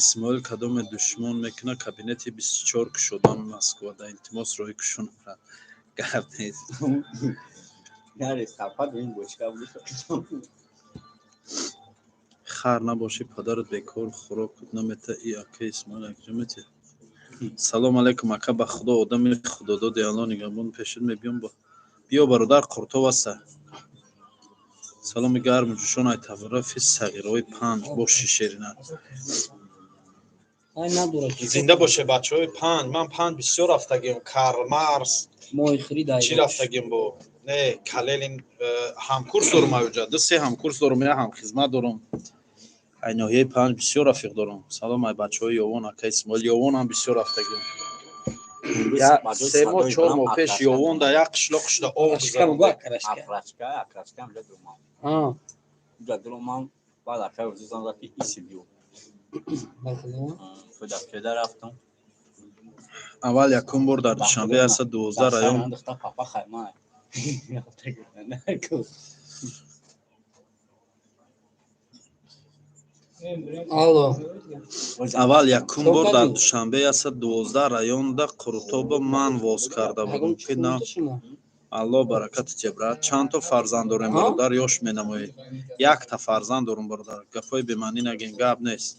исмоил кадоме душмон мекуна кабинети 24 кушодан Москва да илтимос роҳи кушон бурад. гап нест. یاری صفحه این بوشکه بود хар набоши падарат бекор хӯрок намета и ака исмоил акҷамете. салом алейкум ака ба худо одами худододи алло нигоҳбон пешат мебиём биё бародар қуртов аста. саломи гарму ҷӯшонай таварафи сағираҳои панҷ боши шерина. Ай надорад. зинда боше бачаҳои панҷ. ман панҷ бисёр рафтагем. Карл Маркс Мои хирид ай. чӣ рафтагем бо не калелин ҳамкурс дорум авҷа ду се ҳамкурс дорум я ҳамхизмат дорум. ай ноҳияи панҷ бисёр рафиқ дорум. салом ай бачаҳои ёвон ака исмоил ёвонам бисёр рафтагем. се моҳ чор моҳ пеш ёвон да як қишлоқ шуда об Ашкам ва карашка. اخراشکه اخراشکه هم جدو ما А. جدو ما بعد اخر وزیزان رفتی ایسی بیو Бахло. فداکده رفتم аввал якум бор дар душанбе аста 12 раён اندخته پاپا خیمه Алло. аввал якум бор дар душанбе аста 12 раёнда қуртоба ман воз карда будам ки на алло баракати ҷебра. чанд то фарзанд дорем бародар ёш менамоед? якта фарзанд дорум бародар. гапҳои бемаънӣ нагем. гап нест.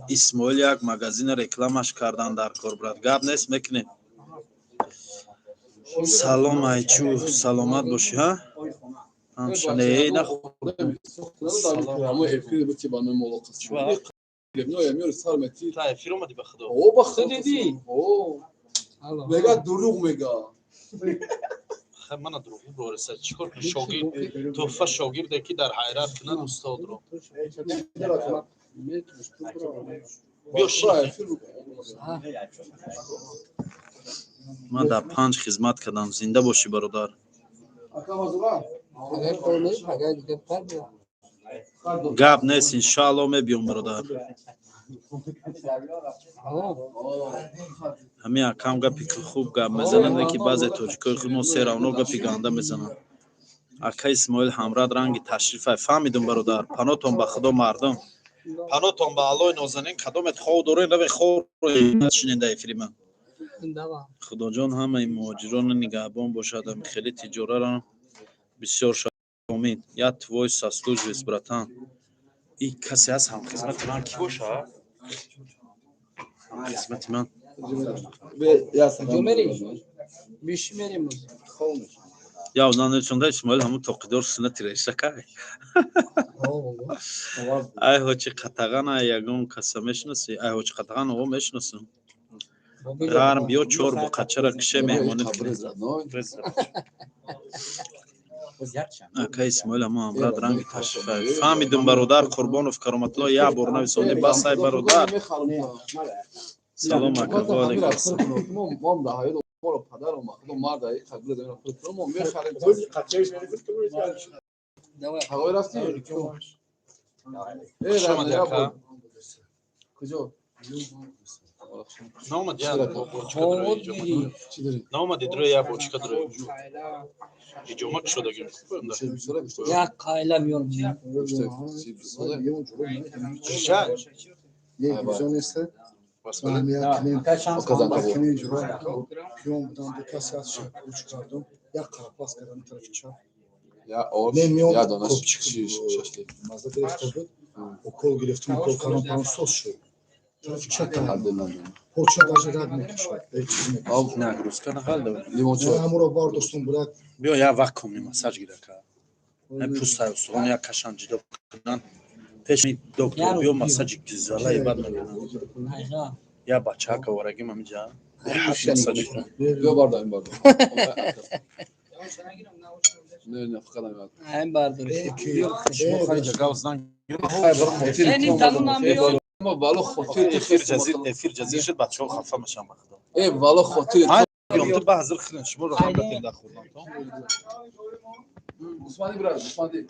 исмоил як магазин рекламаш кардан дар кор бурад. гап нест мекунем. салом айчу саломат бошӣ ҳа ҳамшане нах эфир омадӣ ба худо. мега дурӯғ мега мана дурӯғи бораса чӣ кор кунӣ? шогирд туҳфа шогирде ки дар ҳайрат кунад устодро. биё ман дар панҷ хизмат кардам. зинда бошӣ бародар. гап нест иншоалло мебиём бародар. ҳамин акам гапи хуб гап мезанад не ки баъзе тоҷикои худмо се равно гапи ганда мезананд. ака исмоил ҳамрад ранги ташрифай фаҳмидум бародар. панотон ба худо мардум. панотон ба аллои нозанин кадомет хов дорен раве ховро шиненда эфири ман. худоҷон ҳамаи муҳоҷирони нигаҳбон бошад. амихели тиҷораро бисёр шад. амин. я твой сослуживец братан. и касе ҳаст ҳамхизмати ман ки бошад? ҳамхизмати ман я нанечонда исмоил ҳамун тоқидор суннати решакай. ай ҳоҷи қатаған ай ягон каса мешинаси? ай ҳоҷи қатаған оғо мешинасам. гарм биё чор буқачара кише меҳмонӣ кунем. ака исмоил ҳамун амрад ранги ташрифай фаҳмидум бародар. қурбонов кароматулло я бор нависонӣ бас ай бародар. салом ака ва алейкум ассалом. наомадед рӯи як бочка дурӯ иҷомак шудагем. Як қайла миёрм. укол гирифтум, укол кардам, панцоз шуд. порча даже рад мекашад. нагрузка нахал давай. ҳамонро бардостум бурад. биё як вақт кунем масаж гирака. пустай устухон як кашан ҷидо кунан. пеши доктор биё масаҷи гизала ибад мекунан. я бачака варагим амиҷа. масаҷ биё барда ин барда. не фақат айн бардор. шумо хариҷа гавзнан Senin tanın amıyor. ما والله خاطر افیر جزیر شد بچه‌ها خفه میشن بخدا ای والله خاطر من بیام تو بازار خیلی شما رو خبرت در خوردم تو عثمانی برادر عثمانی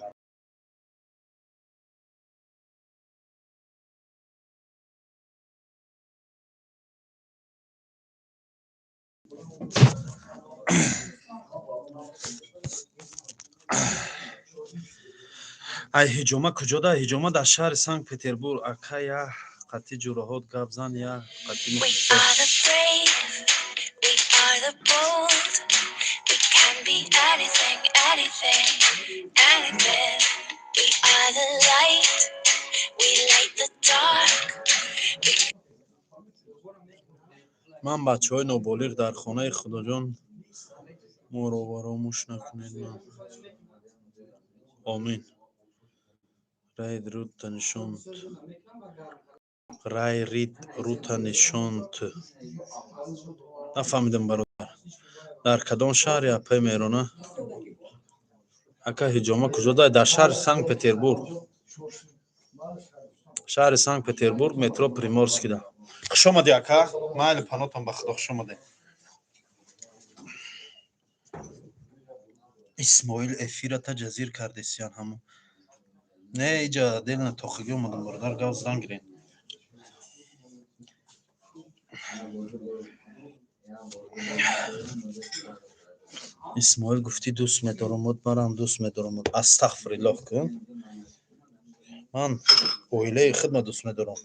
ай ҳиҷома куҷода ҳиҷома дар шаҳри санкт петербург ака я қати ҷураҳот гап зан я қати ман бачаҳои ноболиғ дар хонаи худоҷон моро фаромӯш накунед ман омин райд рута нишонд рай рид рута нишонд нафаҳмидам бародар дар кадом шаҳри апай мерона ака ҳиҷома куҷода дар шаҳри санкт петербург шаҳри санкт петербург метро приморскида хуш омадӣ ака майли панотон ба худо хуш омадед исмоил эфирата ҷазир кардесиян ҳамо не иҷа делна тохигӣ омадам бародар гав зан гирен исмоил гуфтӣ дӯст медорамод марам дӯст медорамод астағфириллоҳ кун ман оилаи худма дӯст медорам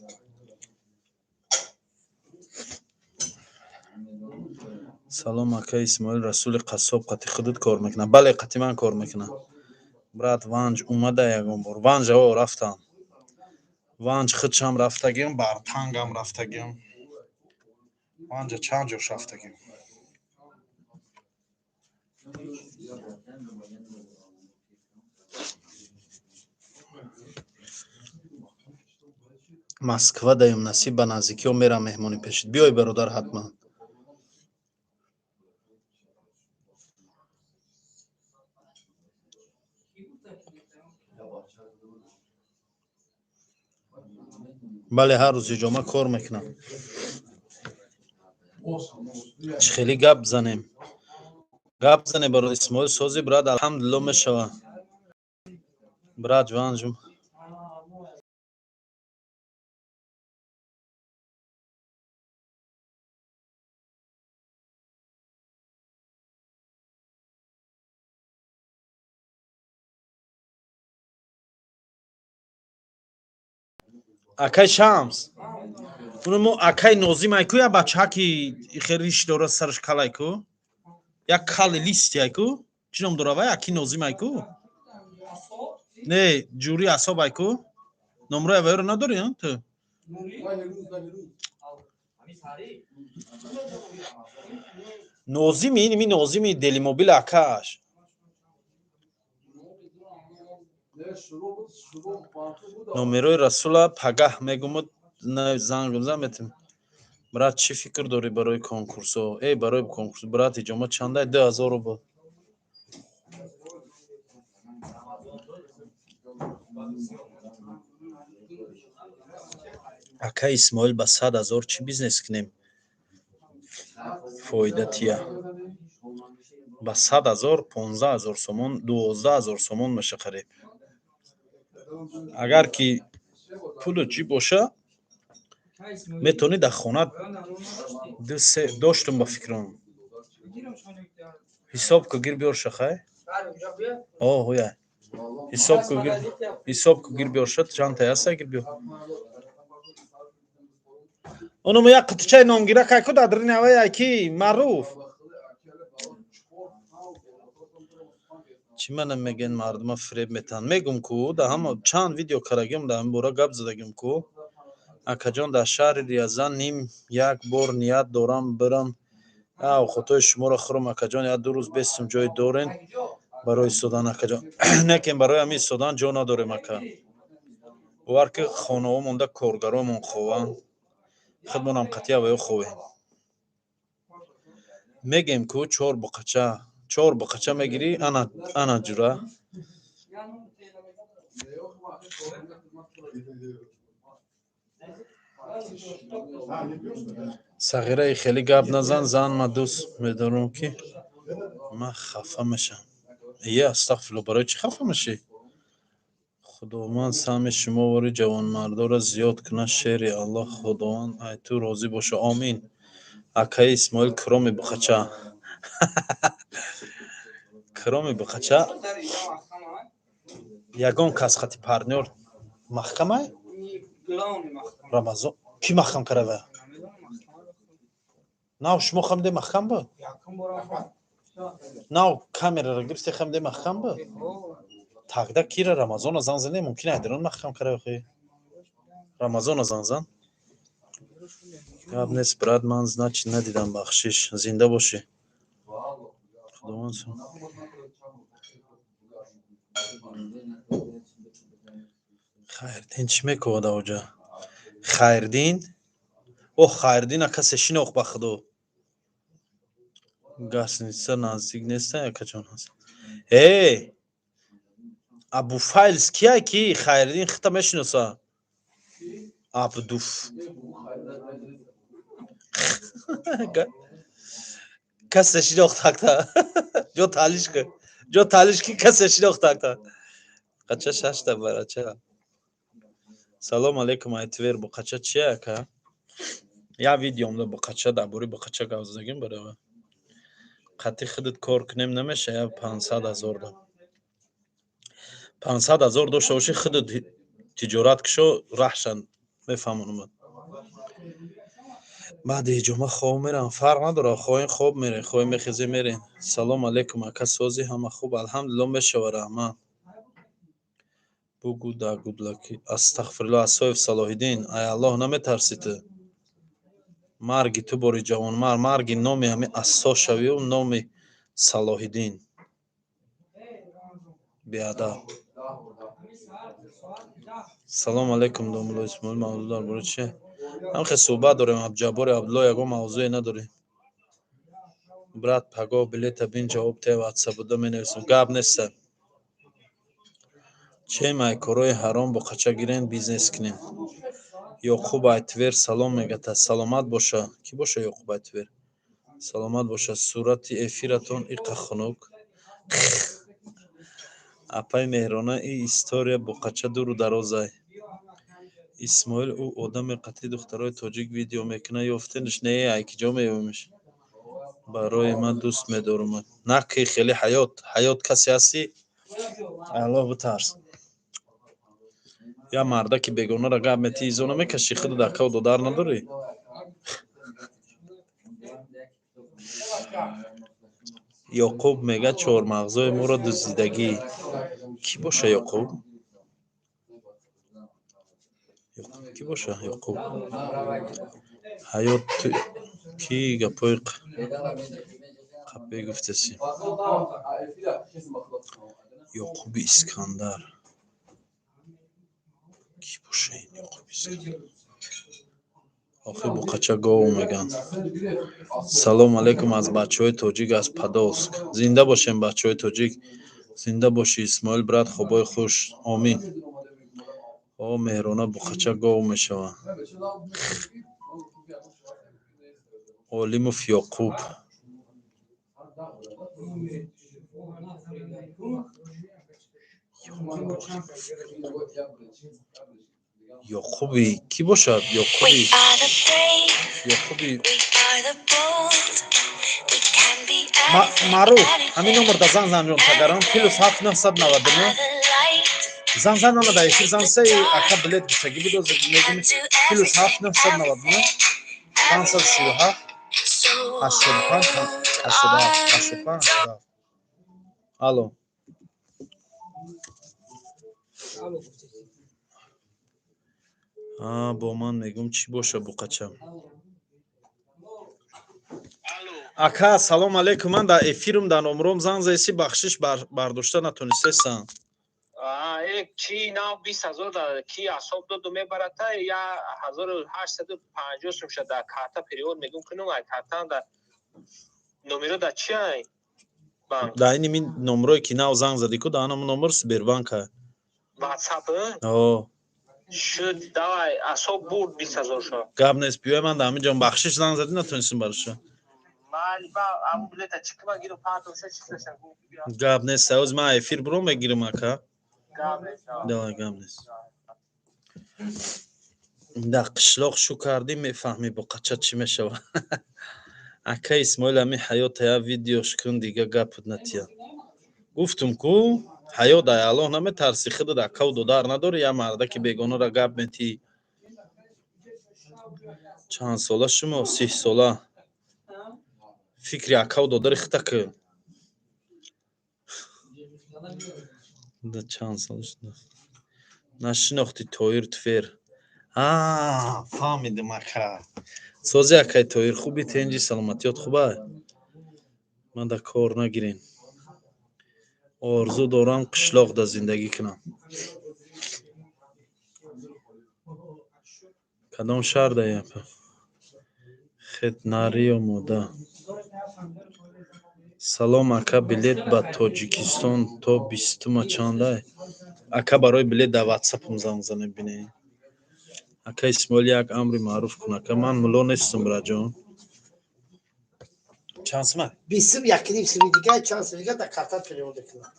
салом ака исмоил расули қассоб қати худут кор мекунад бале қати ман кор мекунад брат ванҷ омада ягон бор ванҷао рафтам ванҷ худшам рафтагим бартангам рафтагим ванҷа чанд ҷош рафтагим москва даём насиб ба наздикиҳо мерам меҳмонӣ пешид биёй бародар ҳатман бале ҳар рӯз ҳиҷома кор мекунам чӣ хеле гап занем барои исмоил сози брат алҳамдулилло мешава брат ванҷум акай шамс уно акай нозим айку я бачаҳа ки хеле риш дора сараш калайку як кали листи айку чӣ ном дора вай аки нозим айку не ҷури асоб айку номрои авайро надорӣ ту нозими ними нозими делимобил акааш номерои расула пагаҳ мегумад зангзан метим брат чӣ фикр дорӣ барои конкурсо барои конкурс брат иҷома чандай 2000 рубл ака исмоил ба 100 000 чӣ бизнес кунем фоидатия ба 100 000 15 000 сомон 12 000 сомон меша қариб агар ки пулу чӣ боша метавонӣ дар хона доштум ба фикрам ҳисобку гир биёр шахай ҳоя ҳисобку гир биёр шад чанта ҳаста гир биёр оно мо як қутичаи нонгира кайку дадрини авай айки маъруф чӣ мана мегӯянд мардума фиреб метаҳанд мегӯм ку дар ҳама чанд видео карагим дар ин бора гап задагим ку акаҷон дар шаҳри Рязан ним як бор ният дорам бирам овқатҳои шуморо хӯрам акаҷон як ду рӯз бестум ҷое дорен барои истодан акаҷон лекин барои ҳамин истодан ҷо надорем ака бовар ки хонаҳо монда коргаромон хованд худмонам қати авайҳо ховем мегем ку 4 буқача мегирӣ ана ҷура صغیره خیلی گپ نزن زن ما دوست میدارم که من خفه میشم. یه استغفرالله برای چی خفه میشی؟ خداوند سهم شما و جوانمردا را زیاد کنه. شعر الله خداوند ای تو راضی باشه. آمین. акаи Исмоил кироми бухача кироми бухача ягон кас хати партнёр маҳкамай рамазон ки маҳкам карава нав шумо хамде маҳкам буд нав камераро гирифте хамде маҳкам буд тагда кира рамазона зан зане мумкин айдирон маҳкам карава хи рамазона зан зан гап нест брат ман значит надидам бахшиш зинда бошӣ худованд хайрдин чӣ мекунад авҷа хайрдин о хайрдин акасе шинохт ба худо гасница наздик неста якачон ҳаст абуфайлс кияй ки хайрдин хита мешиноса абдуф касе шинохтакта ҷо талиш ки касе шинохтакта қача шашта барача салому алейкум айтвер бо қача чия ака я видеомда бо қача дар бори бо қача гавздагим барава қати худат кор кунем намеша я 500,000 дам 500,000 дошта боши худат тиҷорат кушо раҳшан мефаҳмонам баъди иҷома хоб мерам фарқ надорад хоҳем хоб мерем хоҳем мехезе мерем салому алейкум ака сози ҳама хуб алҳамдулилло мешава раҳмат бугу да гудлаки астағфирулло асоев салоҳиддин ай аллоҳ наметарсӣ ту марги ту бори ҷавонмард марги номи ҳами ассо шавию номи салоҳиддин беадаб салому алейкум домулло исмоил мавзӯъ дар бораи чи ҳамхе суҳбат дорем абҷаббори абдулло ягон мавзӯе надорем брат пагоҳ билета бин ҷавоб те ватсапда менависем гап неста чем ай корои ҳаром бо қача гирем бизнес кунем ёқуб айтвер салом мегӯяд саломат боша кӣ боша ёқуб айтвер саломат боша сурати эфиратон иқа хунук апай меҳрона и история бо қача дуру дарозай исмоил ӯ одаме қатъи духтарои тоҷик видео мекунад ёфтенаш не ай ки ҷо меёбемш барои ман дӯст медорумад на ки хеле ҳаёт касе ҳастӣ аллоҳ битарс я марда ки бегонара гап метӣ изо намекашӣ худат акав додар надорӣ ёқуб мегӯяд чормағзои моро дуздидагӣ кӣ боша ёқуб кӣ боша ёқуб ҳаёт ки гапои қапе гуфтаси ёқуби искандар кӣ боша ин ёқуби искандар охи бо қача гов мегӯянд салому алейкум аз бачаҳои тоҷик аз подолск зинда бошем бачаҳои тоҷик зинда бошӣ исмоил брат хобои хуш омин о меҳрона бо қача гов мешавад олимов ёқуб ёқуби кӣ бошад ёқуби маъруф ҳамин номерда зан занҷон тагарон +7 999 зан занона да эфир зан се ака билет гуфтагӣ бидоз мегӯми +7 999 537 85 87 алло бо ман мегӯм чӣ боша буқачам ака салому алейкум ман дар эфирум дар номером зан заси бахшиш бардошта натонистесан чи нав 20,000 да ки асоб доду мебарата я 1850 сумша да карта перевод мегум кунум ай карта да номеро да чи ай банк да ини мин номерое ки нав занг зади ку да ана номер Сбербанка WhatsApp о شد دوای اصاب برد 20000 شد گاب نیست بیای من دامی جان بخشش زنگ زدی نتونستیم برشا مال با ام بلیت چیکما گیرو پاتو شش گاب نیست سوز ما افیر برو میگیرم اکا گابه دا گاب نیست دا قشلاق شو کردی میفهمی با قچه چی میشو اکا اسماعیل همی حیات یا ویدیوش کن دیگه گپت نتیا گفتم کو حیات های الان همه ترسی خود دا کود و دار نداره یا مرده که بیگانه را گپ میتی چند ساله شما 30 ساله فکری اکاو داداری خطا کن دا چند ساله شده نشناختی تویر تفیر فهمیدم اکا سازی اکای تویر خوبی تنجی سلامتیات خوبه من دا کار نگیرین آرزو دارم قشلاق دا زندگی کنم کدام شهر دا یپا خد ناری یا مودا سلام اکا بلیت با تاجیکستان تا 20 چانده اکا برای بلیت دا واتساپم زنگ زنه بینه اکا اسماعیل یک امری معروف کن اکا من ملو نیستم راجان چانس من Bizim yakınım Sivridiga, Çan Sivridiga da kartal periyodu kılar.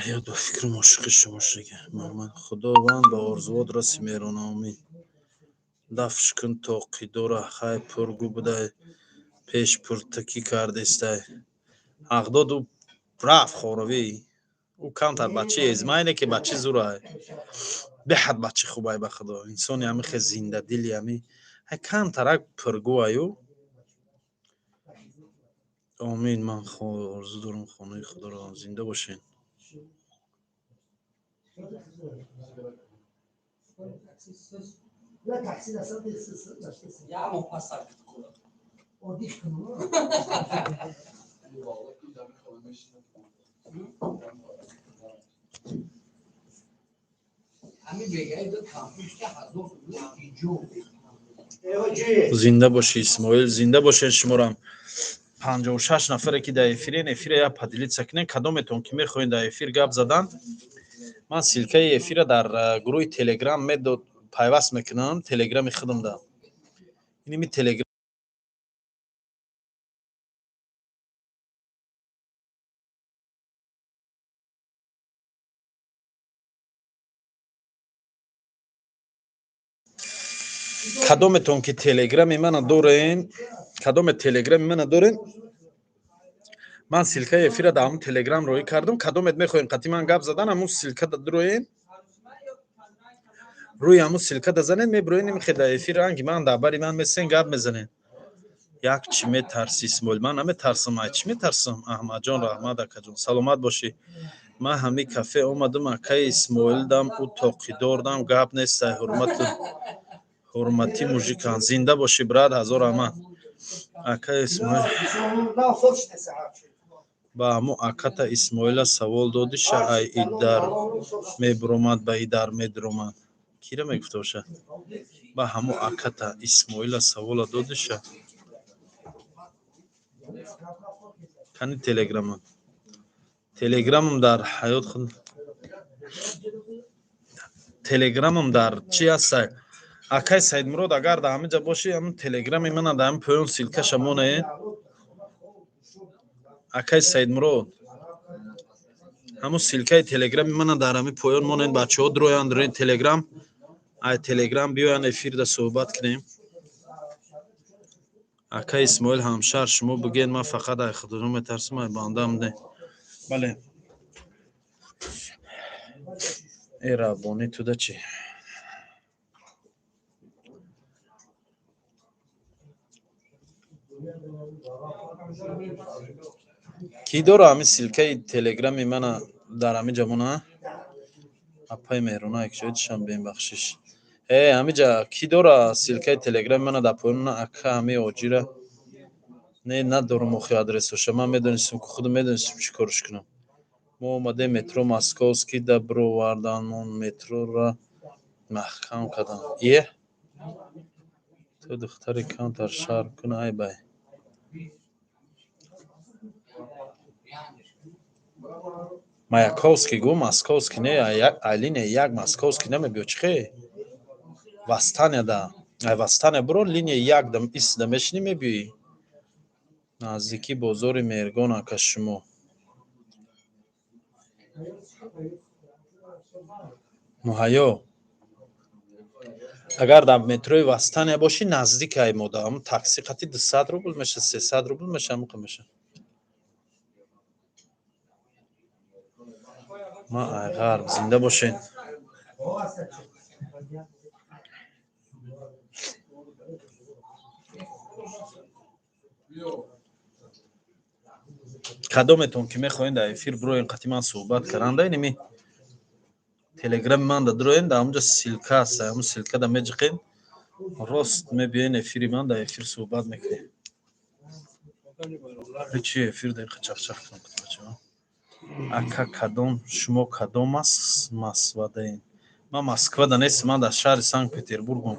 یاد با فکر مشق شما شگه محمد خداوند با آرزوات رسی میران آمین دفش کن تا قیدور خای پرگو بده پیش پرتکی کرده استه اقداد او رفت خوروی او کمتر بچه ازمینه که بچه زوره به حد بچه خوبه به خدا انسانی همی خیلی زنده دلی همی کمتر اک پرگو ایو آمین من آرزو دارم خانه خدا را زنده باشین Ya taksi nasıl değilsin? Ya mı pasar? O diş konu. زنده باشی اسماعیل زنده باشین شمارم 56 نفره که در افیرین افیر یا پدیلیت سکنین کدامتون که میخواین در افیر گپ زدن من سیلکه افیر در گروه تلگرام میدو پیوست میکنم تلگرام خودم دا اینی می تلگرام کدامتون که تلگرام من دارین کدام تلگرام من دارین من سیلکه افیر در همون تلگرام روی کردم کدامت میخواین قطعی من گپ زدن همون سیلکه دروین روی همون سیلکه دزنین میبروین میخواد در افیر رنگی من در بری من مثل گپ میزنین یک چی میترسی اسماعیل من نمیترسم ای چی میترسم احمد جان رحمت اکا جان سلامت باشی من همین کافه اومدم اکای اسماعیل دم او توقیدار دم گپ نیست حرمتی موجیکان زنده باشی براد هزار امان اکای اسماعیل با همو اکتا اسماعیل سوال دادی شه ای ایدار میبرومد با ایدار میدرومد کیره میگفته باشه با همو اکتا اسماعیل سوال دادی شه کنی تلگرامم در حیات خود تلگرامم در چی هست اکای سید مراد اگر در همه جا باشی همون تلگرامی من در همه پایان سیلکه شمونه اکای سید مراد همون سیلکه تلگرامی من در همه پایان مونین بچه ها درویان در تلگرام ای تلگرام بیاین افیر در صحبت کنیم اکای اسماعیل همشهر شما بگین من فقط ای خدا میترسم ای بنده هم ده بله ای ربانی تو ده چی کی داره همین سیلکه تلگرامی من در همین جمونه اپای مهرونه یک شاید شم بین بخشش همین جا کی داره سیلکه تلگرامی من در پایین اکا همین آجیره نه ندارم اخی آدرسش من میدونستم که خودم میدونستم چی کارش کنم ما اومده مترو ماسکوسکی در برواردن مترو را محکم کردم یه تو تو دختری کانتر شهر کنه ای بای Маяковский гу Московский не линия як Московский немебиё чихе Вастане да ай Вастане бро линия як дам ис да мешни мебиёи наздики бозори Мергон ака шумо муҳайё агар дар метрои Вастане боши наздик ай мода ам такси қати 200 рубл меша 300 рубл меша муқа меша ма айғар зинда бошед кадометон ки мехоҳед дар эфир бироен қати ман суҳбат каранда иними телеграми ман да дуроен дар ҳамҷа силка аст ҳамн силка да меҷиқем рост мебиёен эфири ман дар эфир суҳбат мекунем чи эфир дар қачақчақ кун бачаҳо ака кадом шумо кадом масвадаен ман москвада нестам ман дар шаҳри санкт петербургам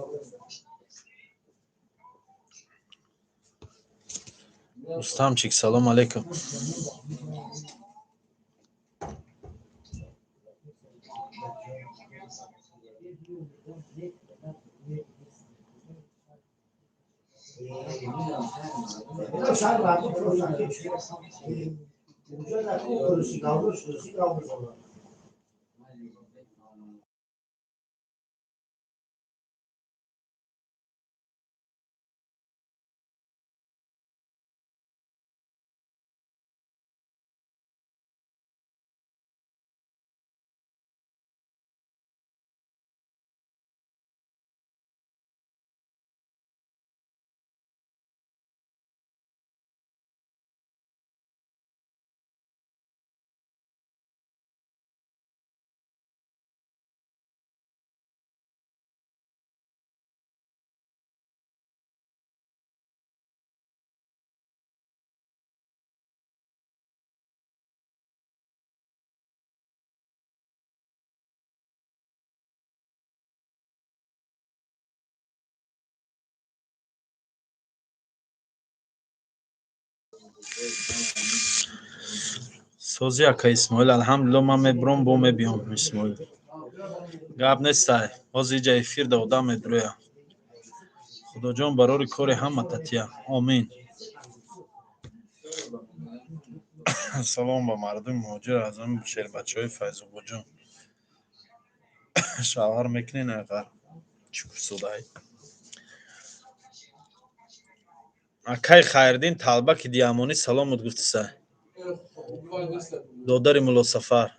рустамчик салом алейкум сози ака исмоил алҳамдулилла ман мебурам бо мебиём исмоил гап нестай боз иҷа эфир да одам медуроя худоҷон барори кори ҳама татия омин салом ба мардуми муҳоҷир аз ҳам шербачаҳои файзободҷон шавҳар мекунен айғар чукурсудай акай хайриддин талбаки диамонӣ саломат гуфтисай додари мулло сафар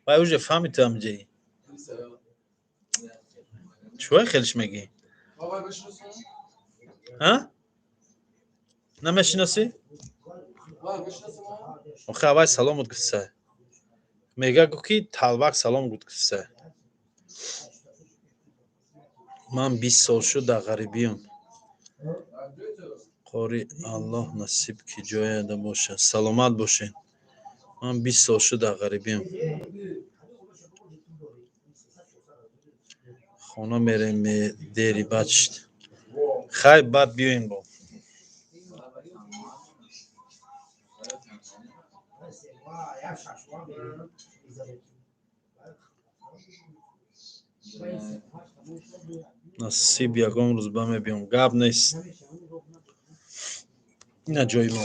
вай уже фаҳмитам ҷи чӯвай хелиш мегӣ намешиносӣ охи авай саломат гуфтисай мега гу ки талбак салом гуфтисай ман 20 сол шуд дар ғарибиём қори аллоҳ насиб ки ҷояда бошад саломат бошед ман 20 сол шуд дар ғарибиём хона мерем дери бачт хай бад биёем бо насиб ягон рӯз ба мебиём гап нест ина ҷои мо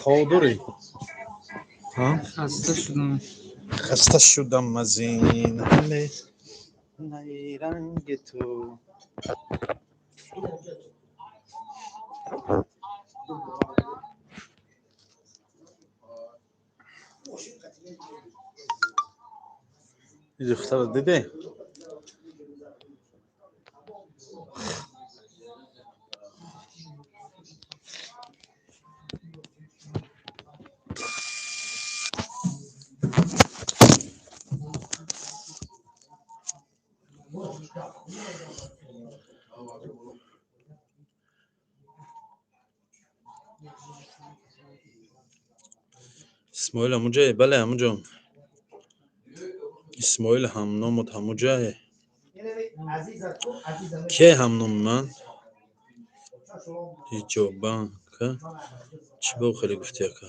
ходури хаста шудам аз ин ҳаме найранги ту духтара диде اسماعیل همونجایی؟ بله همونجام. اسماعیل همنامت همونجایی؟ کی همنام من؟ ایجابان که چی با خیلی گفتی که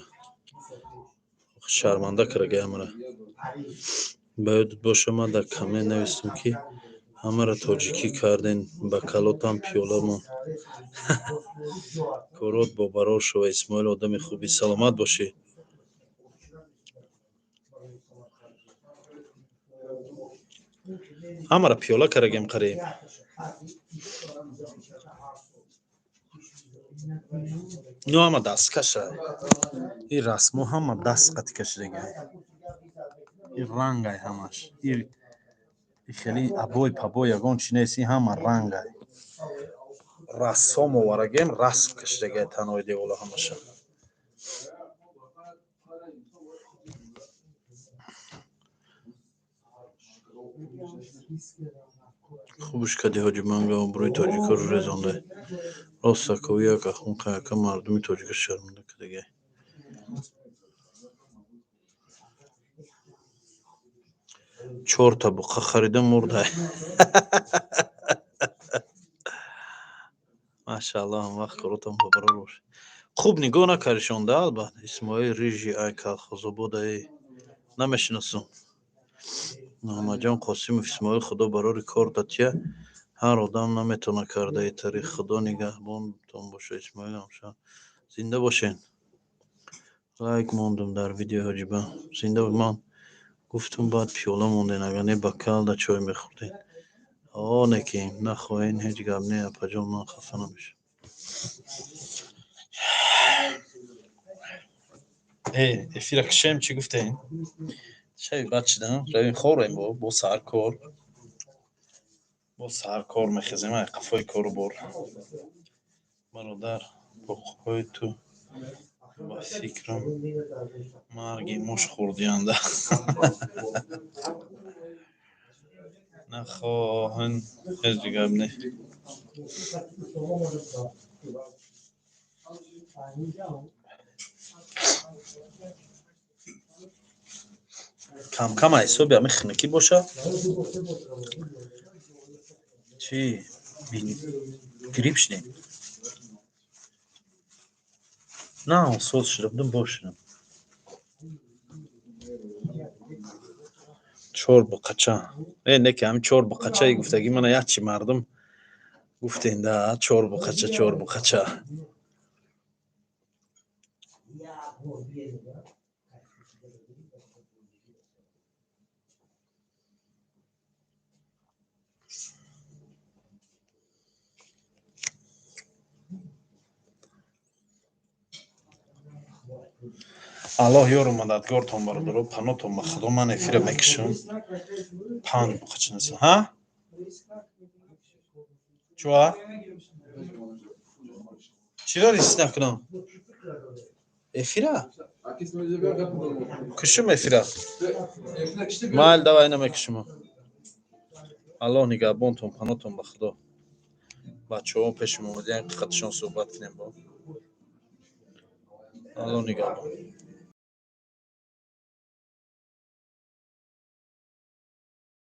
شرمنده کرده همه باید باشه. من در کامنت نوشتم که همه را تاجیکی کردین با کلاتم پیولامون کارات با برار شو. اسماعیل آدم خوبی، سلامت باشی. همه را پیولا کرگیم قریب. نو همه دست کشه. این رسمو همه دست قد کشیده. این رنگ های همش. این خیلی ابوی پبوی یگان چی نیست. این همه رنگ های. رسام و ورگیم رسم کشیده تنهای دیوالا همشه. خوبش کدی حاجی منگا بروی تاجیکا رو رزانده. راست سکویه که خون که مردمی تاجیکا شرمنده کدگه. چهار تا بقه خریده مرده. ماشاءالله هم وقت کاراتم ببرار باشه. خوب نگاه نکردشانده البته. اسماعیل ریجی ای کلخوزا بوده ای نمیشناسم. محمد جان قاسم اسماعیل خدا برای کار داتیه. هر آدم نمیتونه کرده ای طریق خدا نگهبان تون باشه. اسماعیل همشان زنده باشین. لایک موندم در ویدیو حاجیبه زنده من گفتم بعد پیولا موندین اگر نه بکل دا چای میخوردین نکیم نخواهین هیچ گم نه پجام من خفه نمیشه. افیرا کشیم چی گفتین؟ چای بچه دم روین خوریم با سرکار میخزیم های قفای کارو بار برادر با خوبای تو با فکرم مرگی مش خوردیانده نخواهن هیچ گم نه. کم کم حسابی همه خنکی باشه چی گریب شدیم نه صوت شربدم باشنم چور بقچه نه که همین چور بقچه گفتگی من یه چی مردم گفتین ده چور بقچه الله یار مددگارتون برادر پناهتون به خدا. من افیر میکشم 5 بقچه نسیم ها چوه چی را ریسی نکنم افیره کشم افیره مال دوای نمیکشم. الله نگهبانتون پناهتون به خدا. بچه ها پیش اومدین حقیقتشان صحبت کنیم با الله نگهبان.